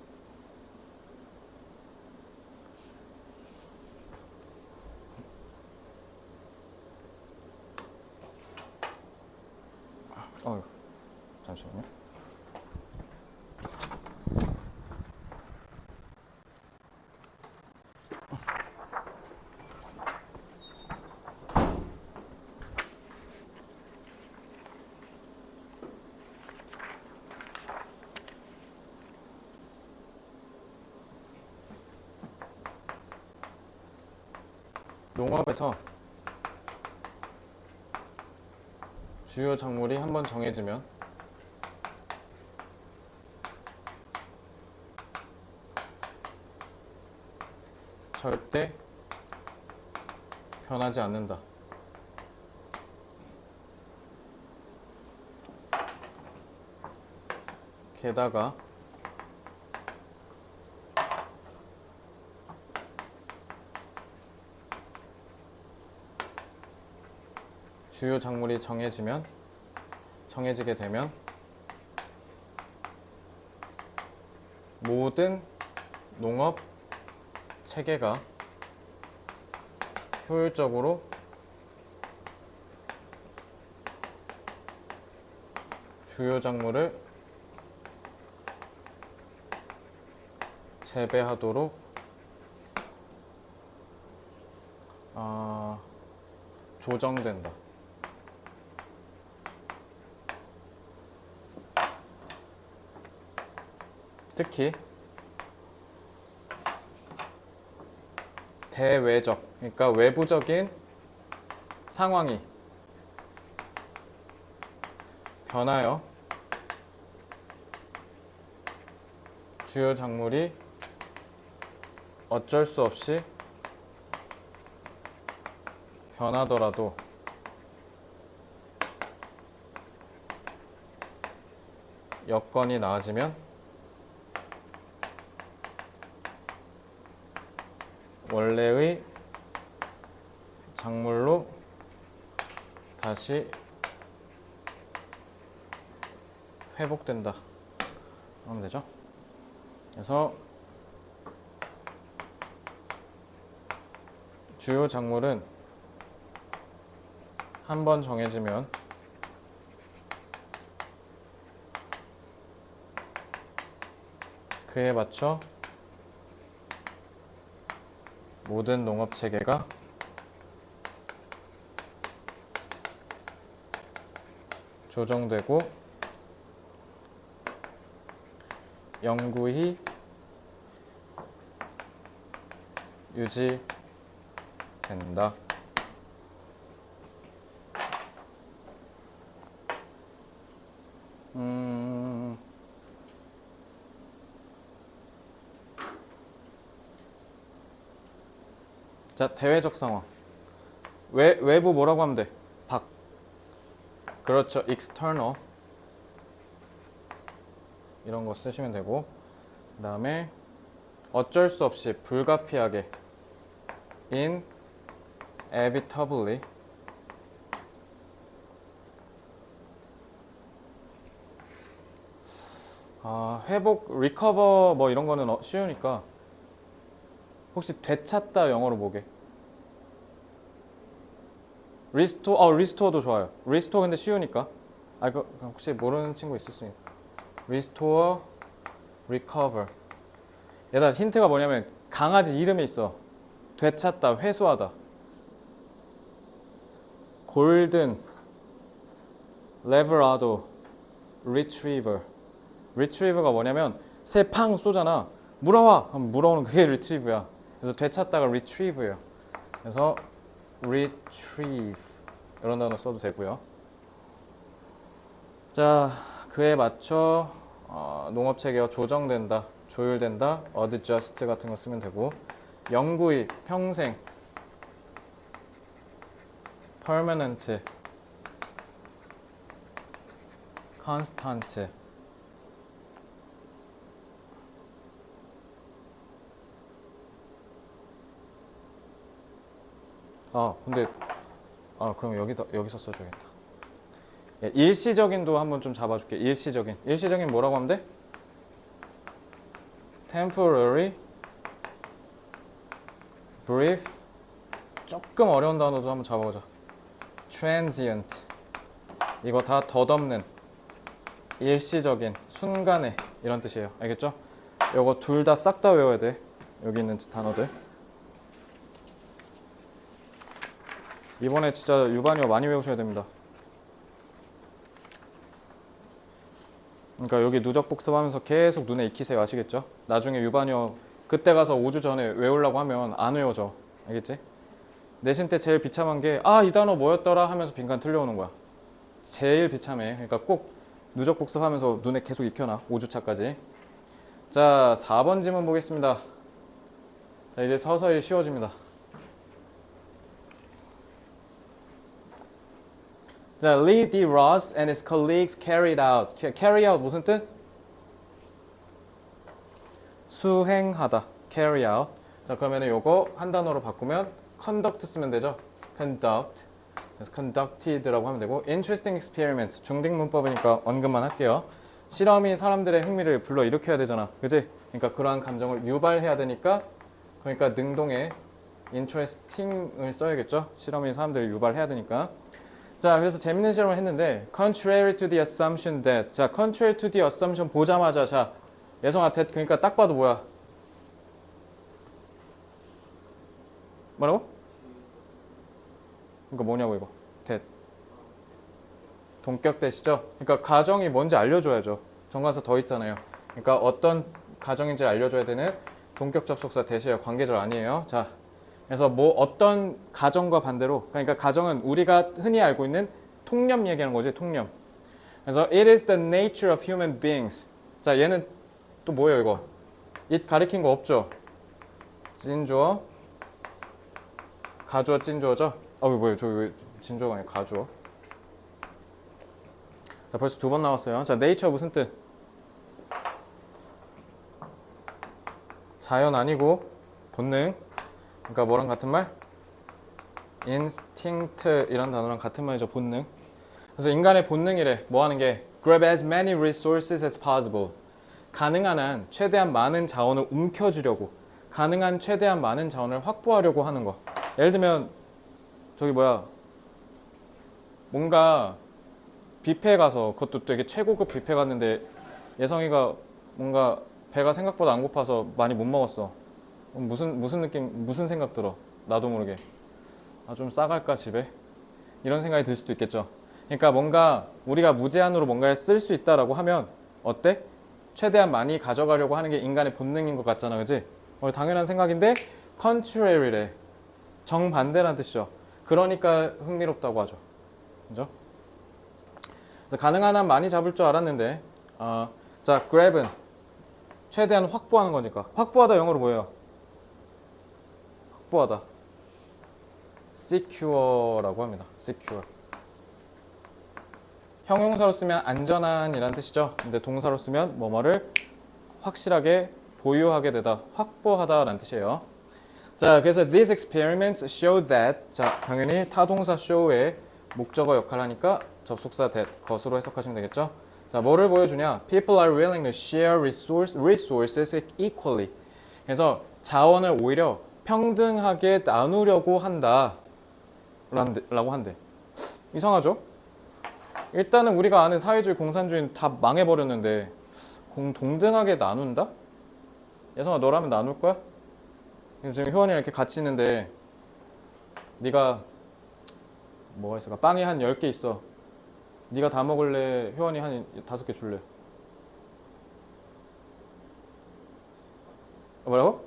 잠시만요. 농업에서 주요 작물이 한번 정해지면 절대 변하지 않는다. 게다가 주요 작물이 정해지게 되면 모든 농업 체계가 효율적으로 주요 작물을 재배하도록 조정된다. 특히 대외적, 그러니까 외부적인 상황이 변하여 주요 작물이 어쩔 수 없이 변하더라도 여건이 나아지면 원래의 작물로 다시 회복된다. 하면 되죠. 그래서 주요 작물은 한번 정해지면 그에 맞춰 모든 농업 체계가 조정되고 영구히 유지된다. 자, 대외적 상황. 외부 뭐라고 하면 돼? 밖. 그렇죠. external. 이런 거 쓰시면 되고. 그 다음에 어쩔 수 없이 불가피하게 inevitably 회복, recover 뭐 이런 거는 쉬우니까 혹시 되찾다 영어로 뭐게? restore, restore도 좋아요. restore 근데 쉬우니까. 이거 혹시 모르는 친구 있었으니까. restore, recover. 얘들아 힌트가 뭐냐면 강아지 이름이 있어. 되찾다, 회수하다. 골든, 레브라도, 리트리버. 리트리버가 뭐냐면 새 팡 쏘잖아. 물어와! 그럼 물어오는 그게 리트리브야. 그래서 되찾다가 retrieve예요. 그래서 retrieve 이런 단어 써도 되고요. 자, 그에 맞춰 농업 체계가 조정된다, 조율된다, adjust 같은 거 쓰면 되고, 영구히, 평생, permanent, constant. 근데 그럼 여기서 써줘야겠다. 예, 일시적인도 한번 좀 잡아줄게. 일시적인 뭐라고 하면 돼? temporary, brief. 조금 어려운 단어도 한번 잡아보자. transient. 이거 다 덧없는, 일시적인, 순간에 이런 뜻이에요. 알겠죠? 요거 둘 다 싹 다 외워야 돼. 여기 있는 단어들. 이번에 진짜 유반이어 많이 외우셔야 됩니다. 그러니까 여기 누적 복습하면서 계속 눈에 익히세요. 아시겠죠? 나중에 유반이어 그때 가서 5주 전에 외우려고 하면 안 외워져. 알겠지? 내신 때 제일 비참한 게 이 단어 뭐였더라 하면서 빈칸 틀려오는 거야. 제일 비참해. 그러니까 꼭 누적 복습하면서 눈에 계속 익혀놔. 5주차까지. 자, 4번 지문 보겠습니다. 자, 이제 서서히 쉬워집니다. 자, Lee D. Ross and his colleagues carried out. carry out 무슨 뜻? 수행하다. carry out. 자, 그러면은 요거 한 단어로 바꾸면 conduct 쓰면 되죠. conduct. 그래서 conducted라고 하면 되고 interesting experiment. 중딩 문법이니까 언급만 할게요. 실험이 사람들의 흥미를 불러 일으켜야 되잖아. 그지? 그러니까 그러한 감정을 유발해야 되니까 그러니까 능동에 interesting을 써야겠죠. 실험이 사람들을 유발해야 되니까. 자, 그래서 재밌는 실험을 했는데 contrary to the assumption that. 자, contrary to the assumption 보자마자 자, 예성아 that 그러니까 딱 봐도 뭐야? 뭐라고? 그러니까 뭐냐고 이거. that. 동격 대시죠? 그러니까 가정이 뭔지 알려줘야죠. 정관사 더 있잖아요. 그러니까 어떤 가정인지 알려줘야 되는 동격 접속사 대시예요. 관계절 아니에요. 자, 그래서 뭐 어떤 가정과 반대로 그러니까 가정은 우리가 흔히 알고 있는 통념 얘기하는 거지. 통념. 그래서 it is the nature of human beings. 자, 얘는 또 뭐예요 이거? it 가리킨 거 없죠? 진주어 가주어 찐주어죠? 뭐예요? 저 왜 진주어가 아니라 가주어? 자, 벌써 2번 나왔어요. 자, nature 무슨 뜻? 자연 아니고 본능. 그러니까 뭐랑 같은 말? instinct 이런 단어랑 같은 말이죠. 본능. 그래서 인간의 본능이래. 뭐 하는 게? grab as many resources as possible. 가능한 한 최대한 많은 자원을 움켜쥐려고. 가능한 최대한 많은 자원을 확보하려고 하는 거. 예를 들면 저기 뭐야? 뭔가 뷔페 가서 그것도 되게 최고급 뷔페 갔는데 예성이가 뭔가 배가 생각보다 안 고파서 많이 못 먹었어. 무슨 느낌, 무슨 생각 들어? 나도 모르게. 좀 싸갈까 집에? 이런 생각이 들 수도 있겠죠. 그러니까 뭔가 우리가 무제한으로 뭔가를 쓸 수 있다라고 하면 어때? 최대한 많이 가져가려고 하는 게 인간의 본능인 것 같잖아, 그지? 당연한 생각인데 contrary래. 정반대라는 뜻이죠. 그러니까 흥미롭다고 하죠. 그죠? 그래서 가능한 한 많이 잡을 줄 알았는데 자, grab은 최대한 확보하는 거니까. 확보하다 영어로 뭐예요? 확보하다. secure라고 합니다. secure. 형용사로 쓰면 안전한이라는 뜻이죠. 근데 동사로 쓰면 뭐뭐를 확실하게 보유하게 되다, 확보하다라는 뜻이에요. 자, 그래서 these experiments show that. 자, 당연히 타동사 show의 목적어 역할을 하니까 접속사 that, 것으로 해석하시면 되겠죠. 자, 뭐를 보여주냐? People are willing to share resources equally. 그래서 자원을 오히려 평등하게 나누려고 한다. 라고 한대. 이상하죠? 일단은 우리가 아는 사회주의 공산주의는 다 망해버렸는데 동등하게 나눈다? 예성아, 너라면 나눌 거야? 지금 효원이랑 이렇게 같이 있는데 네가 뭐가 있을까? 빵이 한 10개 있어. 네가 다 먹을래? 효원이 한 5개 줄래? 뭐라고?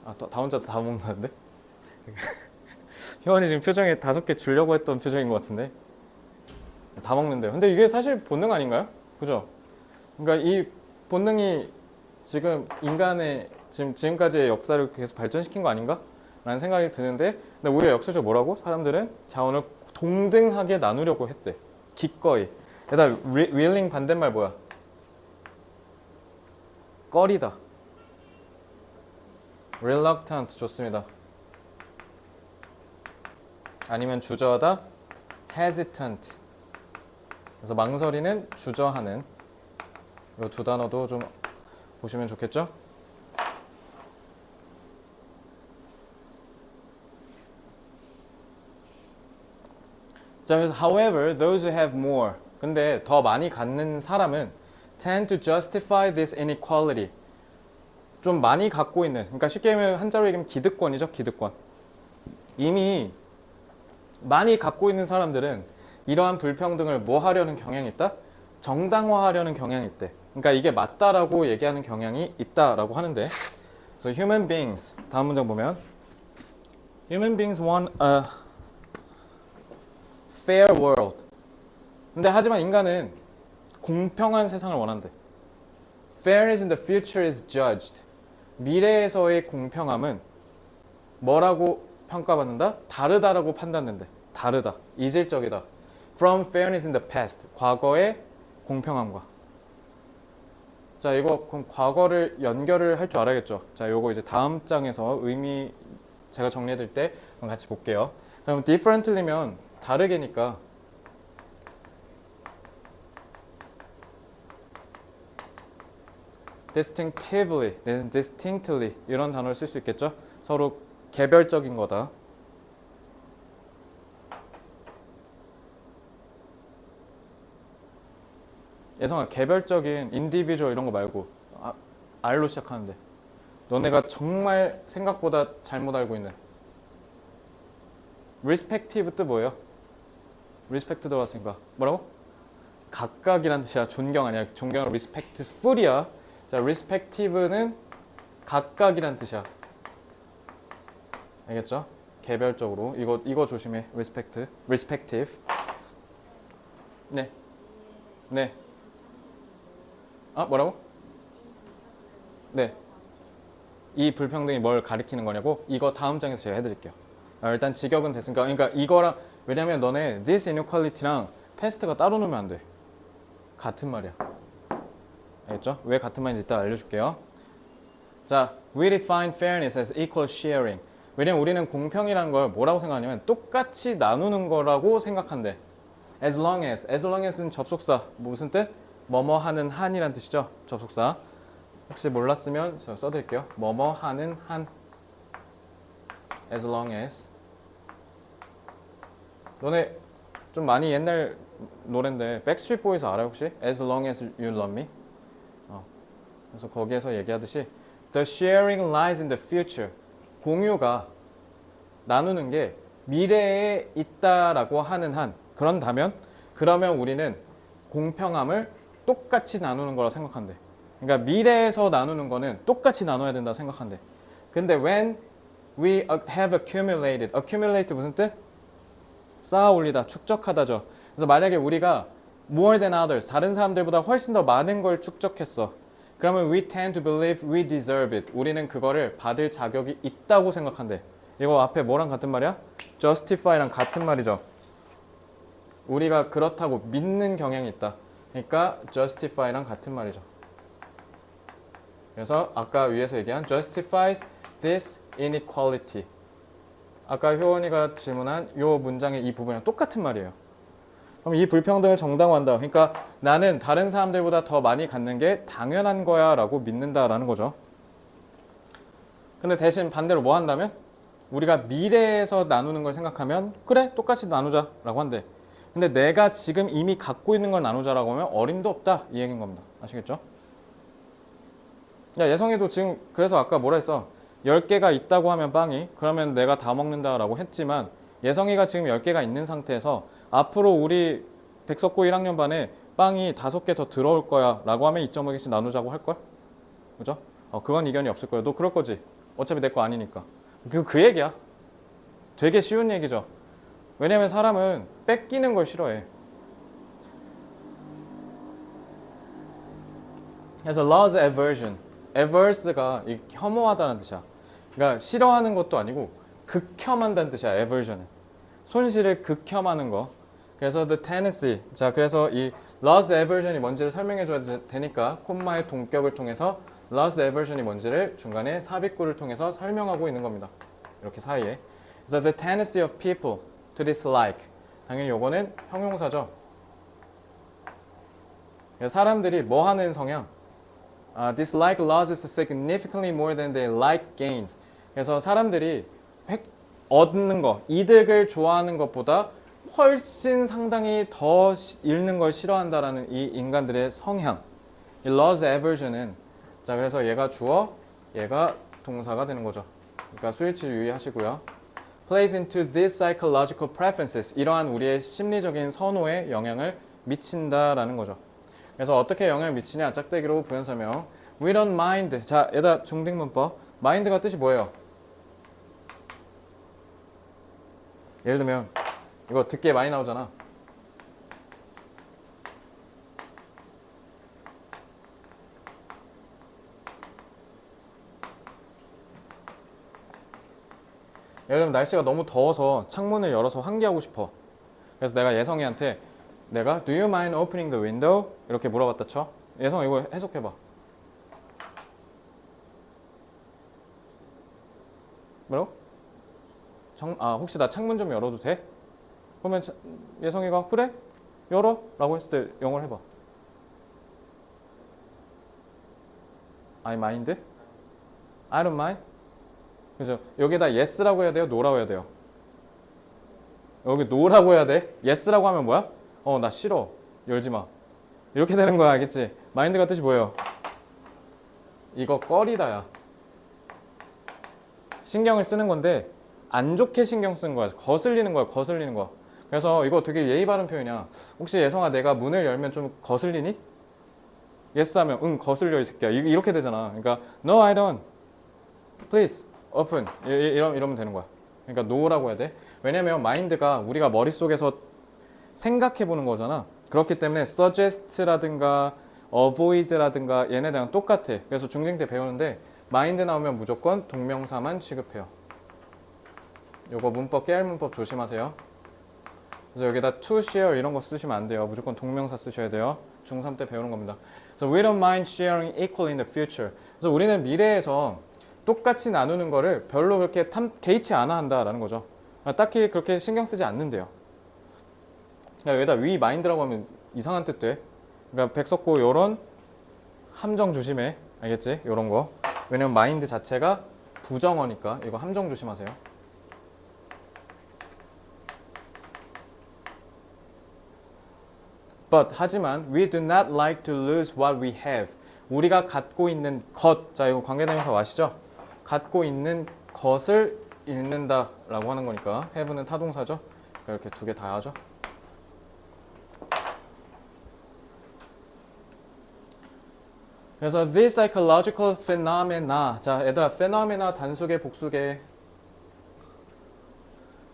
다 혼자 다 먹는다는데? 효원이 지금 표정이 5개 주려고 했던 표정인 것 같은데 다 먹는데요. 근데 이게 사실 본능 아닌가요? 그죠? 그러니까 이 본능이 지금 인간의 지금까지의 역사를 계속 발전시킨 거 아닌가? 라는 생각이 드는데 근데 오히려 역사적으로 뭐라고? 사람들은 자원을 동등하게 나누려고 했대. 기꺼이. 게다가 willing 반대말 뭐야? 꺼리다. reluctant 좋습니다. 아니면 주저하다 hesitant. 그래서 망설이는, 주저하는 이 두 단어도 좀 보시면 좋겠죠? 자, 그래서 however, those who have more. 근데 더 많이 갖는 사람은 tend to justify this inequality. 좀 많이 갖고 있는, 그러니까 쉽게 얘기하면 한자로 얘기하면 기득권이죠, 기득권. 이미 많이 갖고 있는 사람들은 이러한 불평등을 뭐 하려는 경향이 있다? 정당화하려는 경향이 있대. 그러니까 이게 맞다라고 얘기하는 경향이 있다라고 하는데, so human beings, 다음 문장 보면 human beings want a fair world. 근데 하지만 인간은 공평한 세상을 원한대. Fairness in the future is judged. 미래에서의 공평함은 뭐라고 평가받는다? 다르다라고 판단된대. 다르다. 이질적이다. From fairness in the past. 과거의 공평함과. 자, 이거 그럼 과거를 연결을 할 줄 알아야겠죠. 자, 요거 이제 다음 장에서 의미 제가 정리해드릴 때 같이 볼게요. 자, 그럼 differently면 다르게니까 distinctively, distinctly 이런 단어를 쓸 수 있겠죠. 서로 개별적인 거다. 예성아, 개별적인 individual 이런 거 말고 R로 시작하는데 너네가 정말 생각보다 잘못 알고 있는 respective 뜻 뭐예요? respect 들어왔으니까 뭐라고? 각각이란 뜻이야. 존경 아니야. 존경은 respectful이야. 자, respective는 각각이란 뜻이야. 알겠죠? 개별적으로 이거 조심해. respective. 네. 네. 아, 뭐라고? 네. 이 불평등이 뭘 가리키는 거냐고? 이거 다음 장에서 제가 해드릴게요. 일단 직역은 됐으니까. 그러니까 이거랑 왜냐면 너네 this inequality랑 past가 따로 놓으면 안 돼. 같은 말이야. 알겠죠? 왜 같은 말인지 이따 알려줄게요. 자, we define fairness as equal sharing. 왜냐면 우리는 공평이라는 걸 뭐라고 생각하냐면 똑같이 나누는 거라고 생각한대. as long as는 접속사. 무슨 뜻? 뭐뭐 하는 한이란 뜻이죠. 접속사. 혹시 몰랐으면 제가 써드릴게요. 뭐뭐 하는 한. as long as. 너네 좀 많이 옛날 노래인데 백스트리트 보이스 알아요 혹시? as long as you love me. 그래서 거기에서 얘기하듯이 the sharing lies in the future. 공유가 나누는 게 미래에 있다라고 하는 한 그러면 우리는 공평함을 똑같이 나누는 거라 생각한대. 그러니까 미래에서 나누는 거는 똑같이 나눠야 된다 생각한대. 근데 when we have accumulate 무슨 뜻? 쌓아 올리다, 축적하다죠. 그래서 만약에 우리가 more than others, 다른 사람들보다 훨씬 더 많은 걸 축적했어. 그러면 we tend to believe we deserve it. 우리는 그거를 받을 자격이 있다고 생각한대. 이거 앞에 뭐랑 같은 말이야? justify랑 같은 말이죠. 우리가 그렇다고 믿는 경향이 있다. 그러니까 justify랑 같은 말이죠. 그래서 아까 위에서 얘기한 justifies this inequality. 아까 효원이가 질문한 이 문장의 이 부분이랑 똑같은 말이에요. 그럼 이 불평등을 정당화한다. 그러니까 나는 다른 사람들보다 더 많이 갖는 게 당연한 거야 라고 믿는다라는 거죠. 근데 대신 반대로 뭐 한다면? 우리가 미래에서 나누는 걸 생각하면 그래 똑같이 나누자 라고 한대. 근데 내가 지금 이미 갖고 있는 걸 나누자라고 하면 어림도 없다 이 얘기인 겁니다. 아시겠죠? 야, 예성이도 지금 그래서 아까 뭐라 했어? 10개가 있다고 하면 빵이 그러면 내가 다 먹는다 라고 했지만 예성이가 지금 10개가 있는 상태에서 앞으로 우리 백석고 1학년 반에 빵이 5개 더 들어올 거야 라고 하면 2.5개씩 나누자고 할걸? 그죠? 그건 이견이 없을 거야. 너 그럴 거지? 어차피 내 거 아니니까. 그 얘기야. 되게 쉬운 얘기죠. 왜냐면 사람은 뺏기는 걸 싫어해. 그래서 love's aversion. averse가 혐오하다는 뜻이야. 그러니까 싫어하는 것도 아니고 극혐한다는 뜻이야. aversion은. 손실을 극혐하는 거. 그래서 the tendency. 자, 그래서 이 love's aversion이 뭔지를 설명해 줘야 되니까 콤마의 동격을 통해서 love's aversion이 뭔지를 중간에 삽입구를 통해서 설명하고 있는 겁니다. 이렇게 사이에. 그래서 the tendency of people to dislike. 당연히 요거는 형용사죠. 사람들이 뭐 하는 성향? dislike losses significantly more than they like gains. 그래서 사람들이 얻는 거, 이득을 좋아하는 것보다 훨씬 상당히 더 읽는 걸 싫어한다라는 이 인간들의 성향. 이 loves aversion은 자 그래서 얘가 주어, 얘가 동사가 되는 거죠. 그러니까 수일치 유의하시고요. plays into these psychological preferences. 이러한 우리의 심리적인 선호에 영향을 미친다라는 거죠. 그래서 어떻게 영향을 미치냐? 짝대기로 부연 설명. We don't mind. 자, 얘다 중딩 문법. mind가 뜻이 뭐예요? 예를 들면 이거 듣기에 많이 나오잖아. 예를 들면 날씨가 너무 더워서 창문을 열어서 환기하고 싶어. 그래서 내가 예성이한테 내가 Do you mind opening the window? 이렇게 물어봤다 쳐. 예성 이거 해석해봐. 뭐라고? 혹시 나 창문 좀 열어도 돼? 그러면 예성이가 그래? 열어? 라고 했을 때 영어를 해봐. I mind? I don't mind? 그죠? 여기다 yes라고 해야 돼요? no라고 해야 돼요? 여기 no라고 해야 돼? yes라고 하면 뭐야? 나 싫어. 열지 마. 이렇게 되는 거야, 알겠지? mind가 뜻이 뭐예요? 이거 꺼리다야. 신경을 쓰는 건데 안 좋게 신경 쓰는 거야. 거슬리는 거야, 거슬리는 거야. 그래서 이거 되게 예의 바른 표현이야. 혹시 예성아 내가 문을 열면 좀 거슬리니? yes 하면 응 거슬려 이 새끼야. 이렇게 되잖아. 그러니까 no I don't. please open 이러면 되는 거야. 그러니까 no라고 해야 돼. 왜냐면 mind가 우리가 머릿속에서 생각해 보는 거잖아. 그렇기 때문에 suggest라든가 avoid라든가 얘네들랑 똑같아. 그래서 중딩 때 배우는데 mind 나오면 무조건 동명사만 취급해요. 요거 문법 깨알 문법 조심하세요. 그래서 여기다 to share 이런 거 쓰시면 안 돼요. 무조건 동명사 쓰셔야 돼요. 중3 때 배우는 겁니다. 그래서 we don't mind sharing equally in the future. 그래서 우리는 미래에서 똑같이 나누는 거를 별로 그렇게 개의치 않아 한다라는 거죠. 딱히 그렇게 신경 쓰지 않는데요. 그러니까 여기다 we mind라고 하면 이상한 뜻 돼. 그러니까 백석고 요런 함정 조심해. 알겠지? 요런 거. 왜냐면 mind 자체가 부정어니까 이거 함정 조심하세요. But 하지만 we do not like to lose what we have. 우리가 갖고 있는 것. 자, 이거 관계대명사 아시죠? 갖고 있는 것을 잃는다라고 하는 거니까 have는 타동사죠. 그러니까 이렇게 두 개 다 하죠. 그래서 this psychological phenomena. 자, 얘들아 phenomena 단수계 복수계.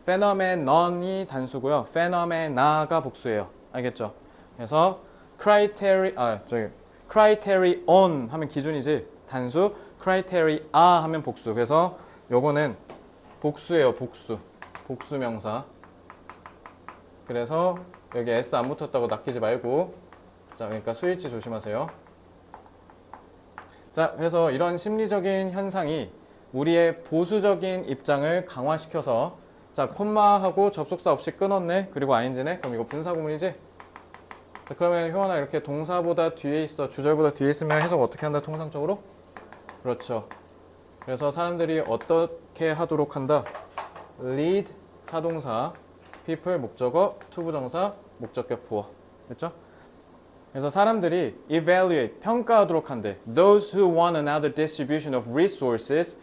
phenomenon이 단수고요. phenomena가 복수예요. 알겠죠? 그래서 criterion 하면 기준이지 단수, criteria 하면 복수. 그래서 요거는 복수예요. 복수 명사. 그래서 여기 s 안 붙었다고 낚이지 말고. 자, 그러니까 수일치 조심하세요. 자, 그래서 이런 심리적인 현상이 우리의 보수적인 입장을 강화시켜서 자, 콤마하고 접속사 없이 끊었네. 그리고 ing네. 그럼 이거 분사구문이지? 자, 그러면 효원아 이렇게 동사보다 뒤에 있어. 주절보다 뒤에 있으면 해석 어떻게 한다? 통상적으로? 그렇죠. 그래서 사람들이 어떻게 하도록 한다? lead 타동사, people 목적어, to 부정사, 목적격 보어. 됐죠? 그래서 사람들이 evaluate 평가하도록 한대. Those who want another distribution of resources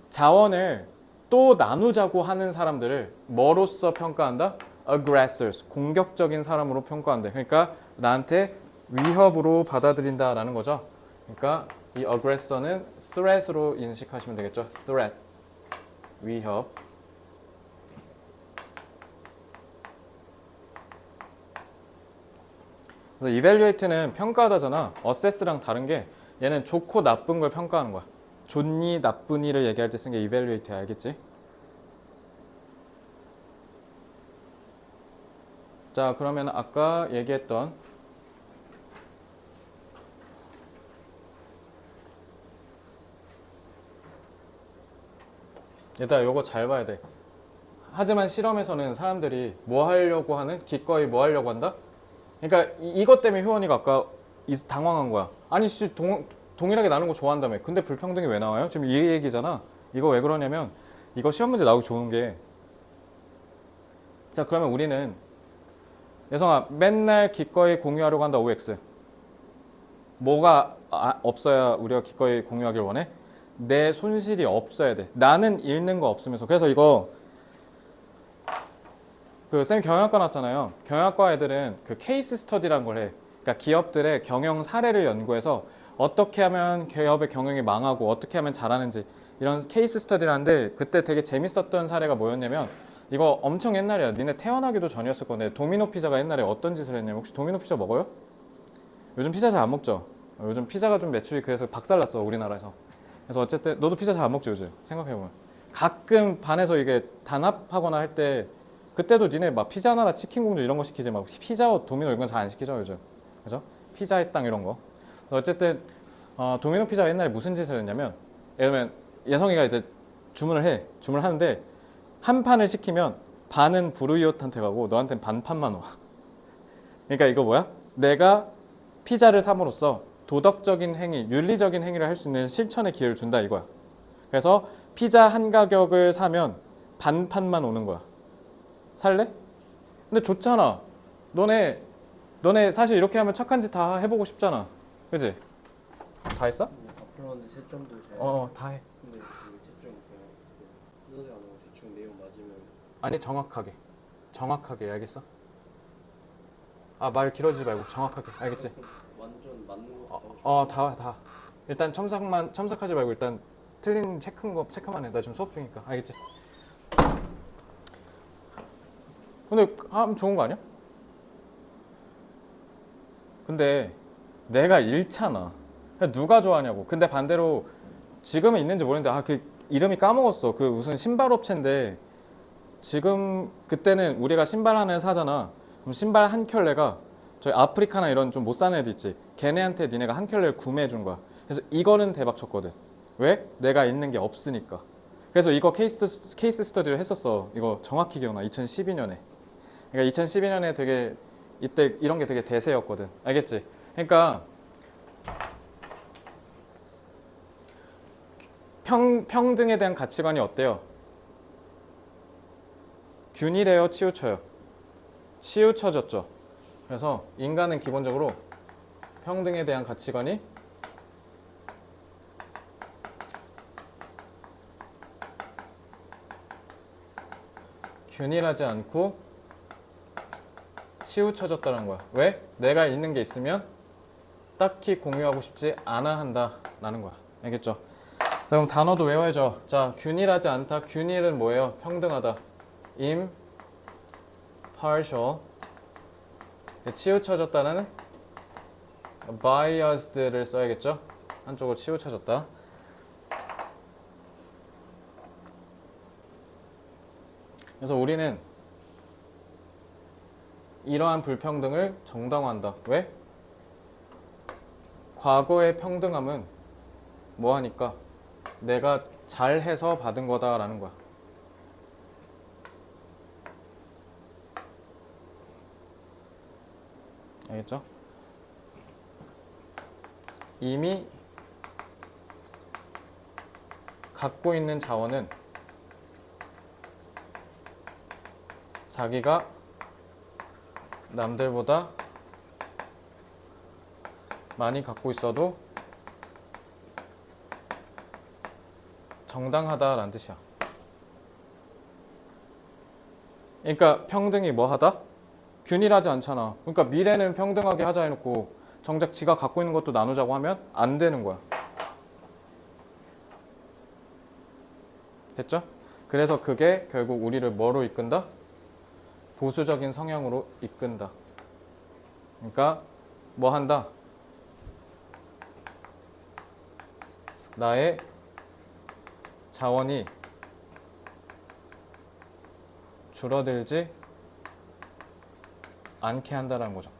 자원을 또 나누자고 하는 사람들을 뭐로써 평가한다? aggressors 공격적인 사람으로 평가한대. 그러니까 나한테 위협으로 받아들인다라는 거죠. 그러니까 이 aggressor는 threat으로 인식하시면 되겠죠. threat 위협. 그래서 evaluate는 평가하다잖아. assess랑 다른 게 얘는 좋고 나쁜 걸 평가하는 거야. 좋니 나쁘니를 얘기할 때 쓴 게 evaluate야. 알겠지? 자, 그러면 아까 얘기했던 일단 요거 잘 봐야 돼. 하지만 실험에서는 사람들이 뭐 하려고 하는? 기꺼이 뭐 하려고 한다? 그러니까 이것 때문에 효원이가 아까 당황한 거야. 아니 동일하게 나누는 거 좋아한다며. 근데 불평등이 왜 나와요? 지금 이 얘기잖아. 이거 왜 그러냐면 이거 시험 문제 나오기 좋은 게 자, 그러면 우리는 예성아 맨날 기꺼이 공유하려고 한다. OX 뭐가 없어야 우리가 기꺼이 공유하길 원해? 내 손실이 없어야 돼. 나는 잃는 거 없으면서. 그래서 이거 그 쌤 경영학과 나왔잖아요. 경영학과 애들은 그 케이스 스터디라는 걸 해. 그러니까 기업들의 경영 사례를 연구해서 어떻게 하면 기업의 경영이 망하고 어떻게 하면 잘하는지 이런 케이스 스터디를 하는데 그때 되게 재밌었던 사례가 뭐였냐면 이거 엄청 옛날이야. 니네 태어나기도 전이었을 건데 도미노 피자가 옛날에 어떤 짓을 했냐면 혹시 도미노 피자 먹어요? 요즘 피자 잘 안 먹죠? 요즘 피자가 좀 매출이 그래서 박살났어 우리나라에서. 그래서 어쨌든 너도 피자 잘 안 먹지 요즘 생각해보면 가끔 반에서 이게 단합하거나 할 때 그때도 니네 막 피자 나라 치킨 공주 이런 거 시키지 막 피자헛 도미노 이런 건 잘 안 시키죠 요즘. 그죠? 피자의 땅 이런 거. 그래서 어쨌든 도미노 피자가 옛날에 무슨 짓을 했냐면 예를 들면 예성이가 이제 주문을 하는데 한 판을 시키면 반은 브루이엇한테 가고 너한테는 반판만 와. 그러니까 이거 뭐야? 내가 피자를 삼으로써 도덕적인 행위, 윤리적인 행위를 할 수 있는 실천의 기회를 준다 이거야. 그래서 피자 한 가격을 사면 반판만 오는 거야. 살래? 근데 좋잖아. 너네 사실 이렇게 하면 착한 짓 다 해보고 싶잖아. 그지? 다 했어? 다 풀었는데 채점도 잘. 다 해. 근데 그 채점 그냥 쓰지 않고 대충 내용 맞으면 아니 정확하게 알겠어? 말 길어지지 말고 정확하게 알겠지? 완전 맞는 거 다. 일단 첨삭하지 말고 일단 틀린 체크만 해. 나 지금 수업 중이니까 알겠지? 근데 하면 좋은 거 아니야? 근데 내가 잃잖아. 누가 좋아하냐고. 근데 반대로 지금은 있는지 모르는데 그 이름이 까먹었어. 그 무슨 신발 업체인데 지금 그때는 우리가 신발 하나를 사잖아. 그럼 신발 한 켤레가 저희 아프리카나 이런 좀 못 사는 애들 있지. 걔네한테 니네가 한 켤레를 구매해 준 거야. 그래서 이거는 대박 쳤거든. 왜? 내가 잃는 게 없으니까. 그래서 이거 케이스 스터디를 했었어. 이거 정확히 기억나. 2012년에. 그러니까 2012년에 되게 이때 이런 게 되게 대세였거든. 알겠지? 그러니까 평등에 대한 가치관이 어때요? 균일해요, 치우쳐요? 치우쳐졌죠. 그래서 인간은 기본적으로 평등에 대한 가치관이 균일하지 않고 치우쳐졌다는 거야. 왜? 내가 있는 게 있으면 딱히 공유하고 싶지 않아 한다라는 거야. 알겠죠? 자, 그럼 단어도 외워야죠. 자, 균일하지 않다. 균일은 뭐예요? 평등하다. impartial. 치우쳐졌다는 biased를 써야겠죠? 한쪽으로 치우쳐졌다. 그래서 우리는 이러한 불평등을 정당화한다. 왜? 과거의 평등함은 뭐 하니까? 내가 잘해서 받은 거다라는 거야. 알겠죠? 이미 갖고 있는 자원은 자기가 남들보다 많이 갖고 있어도 정당하다라는 뜻이야. 그러니까 평등이 뭐 하다? 균일하지 않잖아. 그러니까 미래는 평등하게 하자 해놓고 정작 지가 갖고 있는 것도 나누자고 하면 안 되는 거야. 됐죠? 그래서 그게 결국 우리를 뭐로 이끈다? 보수적인 성향으로 이끈다. 그러니까 뭐 한다? 나의 자원이 줄어들지 않게 한다는 거죠.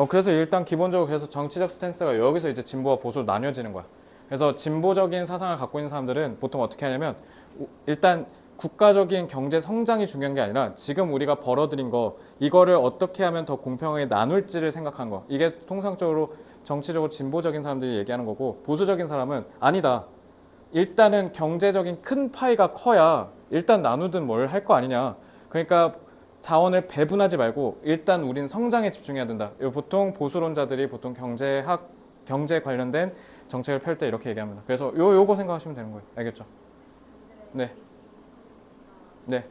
그래서 일단 기본적으로 그래서 정치적 스탠스가 여기서 이제 진보와 보수로 나뉘어지는 거야. 그래서 진보적인 사상을 갖고 있는 사람들은 보통 어떻게 하냐면 일단 국가적인 경제 성장이 중요한 게 아니라 지금 우리가 벌어들인 거 이거를 어떻게 하면 더 공평하게 나눌지를 생각한 거. 이게 통상적으로 정치적으로 진보적인 사람들이 얘기하는 거고 보수적인 사람은 아니다. 일단은 경제적인 큰 파이가 커야 일단 나누든 뭘 할 거 아니냐. 그러니까 자원을 배분하지 말고 일단 우린 성장에 집중해야 된다. 이거 보통 보수론자들이 보통 경제 관련된 정책을 펼 때 이렇게 얘기합니다. 그래서 요거 생각하시면 되는 거예요. 알겠죠? 네. 네.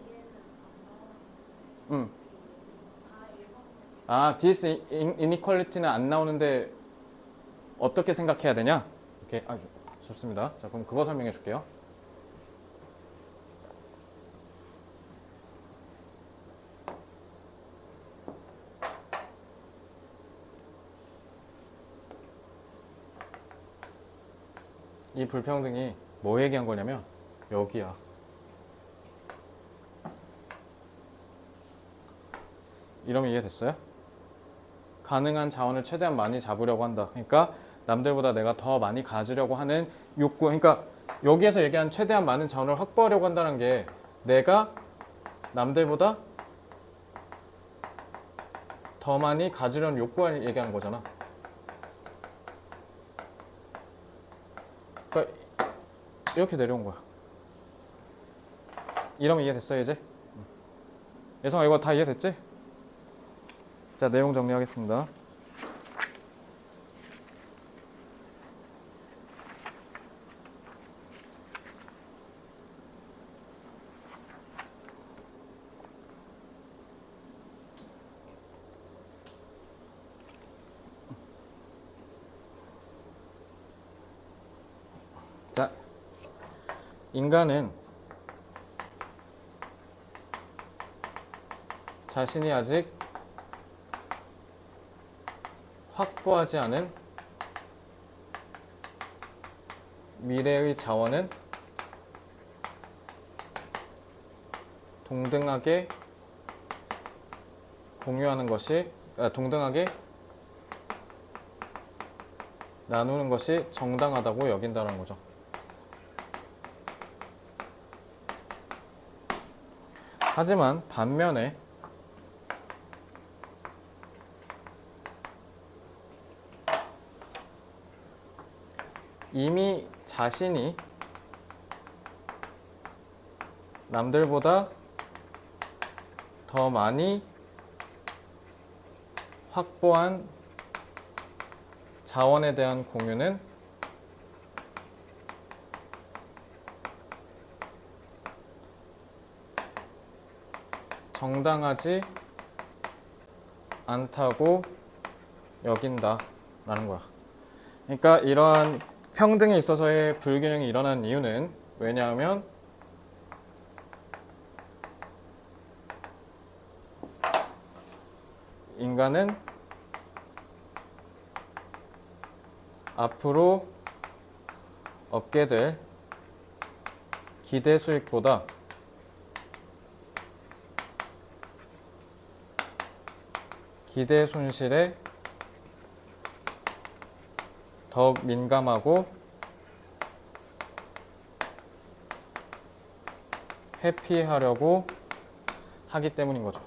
아, DS inequality는 안 나오는데 어떻게 생각해야 되냐? 오케이. 아, 좋습니다. 자, 그럼 그거 설명해 줄게요. 이 불평등이 뭐 얘기한 거냐면 여기야. 이러면 이해됐어요? 가능한 자원을 최대한 많이 잡으려고 한다. 그러니까 남들보다 내가 더 많이 가지려고 하는 욕구. 그러니까 여기에서 얘기한 최대한 많은 자원을 확보하려고 한다는 게 내가 남들보다 더 많이 가지려는 욕구를 얘기하는 거잖아. 그러니까 이렇게 내려온 거야. 이러면 이해됐어요, 이제? 예성아, 이거 다 이해됐지? 자, 내용 정리하겠습니다. 자, 인간은 자신이 아직 확보하지 않은 미래의 자원은 동등하게 공유하는 것이, 동등하게 나누는 것이 정당하다고 여긴다는 거죠. 하지만 반면에 이미 자신이 남들보다 더 많이 확보한 자원에 대한 공유는 정당하지 않다고 여긴다라는 거야. 그러니까 이러한 평등에 있어서의 불균형이 일어나는 이유는 왜냐하면 인간은 앞으로 얻게 될 기대 수익보다 기대 손실에 더욱 민감하고 회피하려고 하기 때문인 거죠.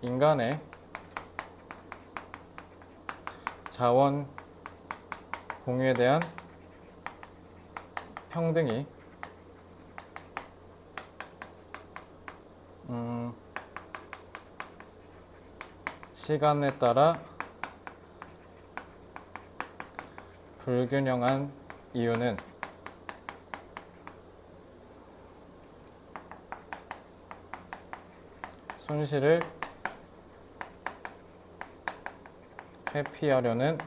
인간의 자원 공유에 대한 평등이 시간에 따라 불균형한 이유는 손실을 회피하려는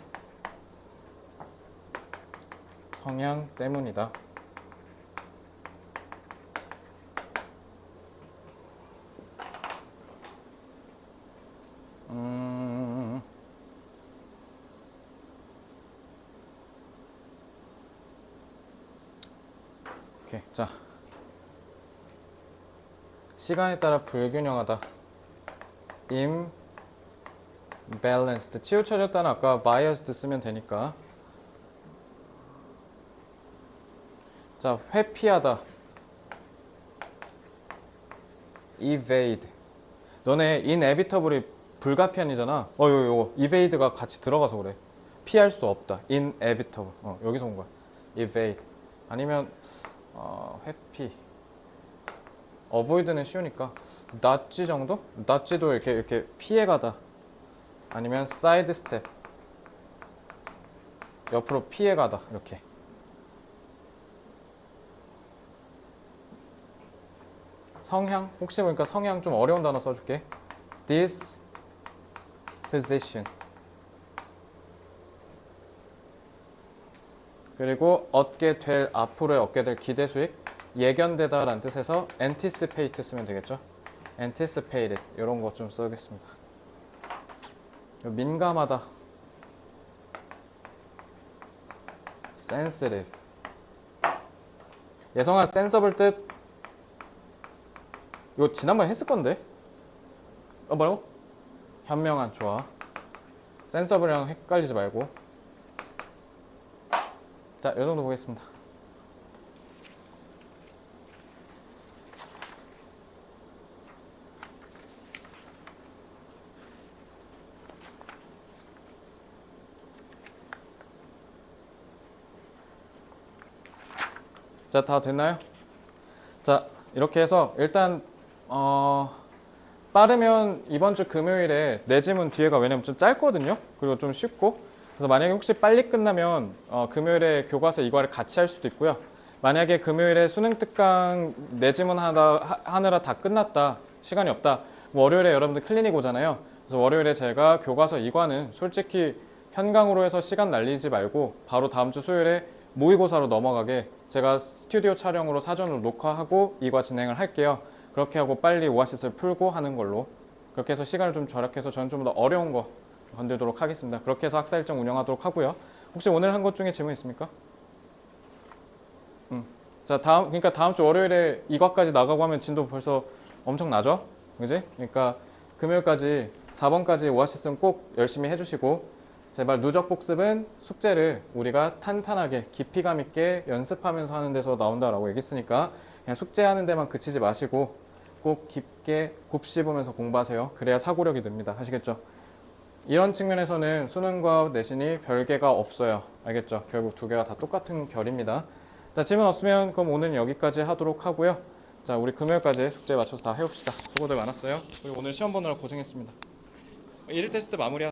성향 때문이다. 오케이. 자, 시간에 따라 불균형하다. imbalanced. 치우쳐졌다는 아까 biased 쓰면 되니까. 자, 회피하다. evade. 너네 inevitable이 불가피한이잖아. 요거 evade가 같이 들어가서 그래. 피할 수 없다. inevitable. 여기서 온 거야. evade. 아니면 회피. avoid는 쉬우니까 dodge 정도? dodge도 이렇게 피해가다. 아니면 sidestep. 옆으로 피해가다. 이렇게. 성향? 혹시 보니까 성향 좀 어려운 단어 써줄게. disposition. 그리고 앞으로에 얻게 될 기대 수익, 예견되다 라는 뜻에서 anticipate 쓰면 되겠죠. anticipated 이런 거 좀 써겠습니다. 민감하다, sensitive. 예성아, sensible 뜻 이거 지난번에 했을 건데. 뭐라고? 현명한. 좋아. sensible이랑 헷갈리지 말고. 자, 이 정도 보겠습니다. 자, 다 됐나요? 자, 이렇게 해서 일단 빠르면 이번 주 금요일에 내 지문 뒤에가 왜냐면 좀 짧거든요. 그리고 좀 쉽고. 그래서 만약에 혹시 빨리 끝나면 금요일에 교과서 이과를 같이 할 수도 있고요. 만약에 금요일에 수능 특강 내 지문 하느라 다 끝났다, 시간이 없다, 월요일에 여러분들 클리닉 오잖아요. 그래서 월요일에 제가 교과서 이과는 솔직히 현강으로 해서 시간 날리지 말고 바로 다음 주 수요일에 모의고사로 넘어가게 제가 스튜디오 촬영으로 사전으로 녹화하고 이과 진행을 할게요. 그렇게 하고 빨리 오아시스를 풀고 하는 걸로, 그렇게 해서 시간을 좀 절약해서 저는 좀 더 어려운 거 건들도록 하겠습니다. 그렇게 해서 학사 일정 운영하도록 하고요. 혹시 오늘 한 것 중에 질문 있습니까? 자, 그러니까 다음 주 월요일에 이과까지 나가고 하면 진도 벌써 엄청 나죠? 그지? 그러니까 금요일까지 4번까지 오아시스는 꼭 열심히 해주시고, 제발 누적 복습은 숙제를 우리가 탄탄하게 깊이감 있게 연습하면서 하는 데서 나온다라고 얘기했으니까 그냥 숙제하는 데만 그치지 마시고 꼭 깊게 곱씹으면서 공부하세요. 그래야 사고력이 늡니다. 아시겠죠? 이런 측면에서는 수능과 내신이 별개가 없어요. 알겠죠? 결국 두 개가 다 똑같은 결입니다. 자, 질문 없으면 그럼 오늘 여기까지 하도록 하고요. 자, 우리 금요일까지 숙제 맞춰서 다 해봅시다. 수고들 많았어요. 그리고 오늘 시험 보느라 고생했습니다. 1일 테스트 마무리하세요.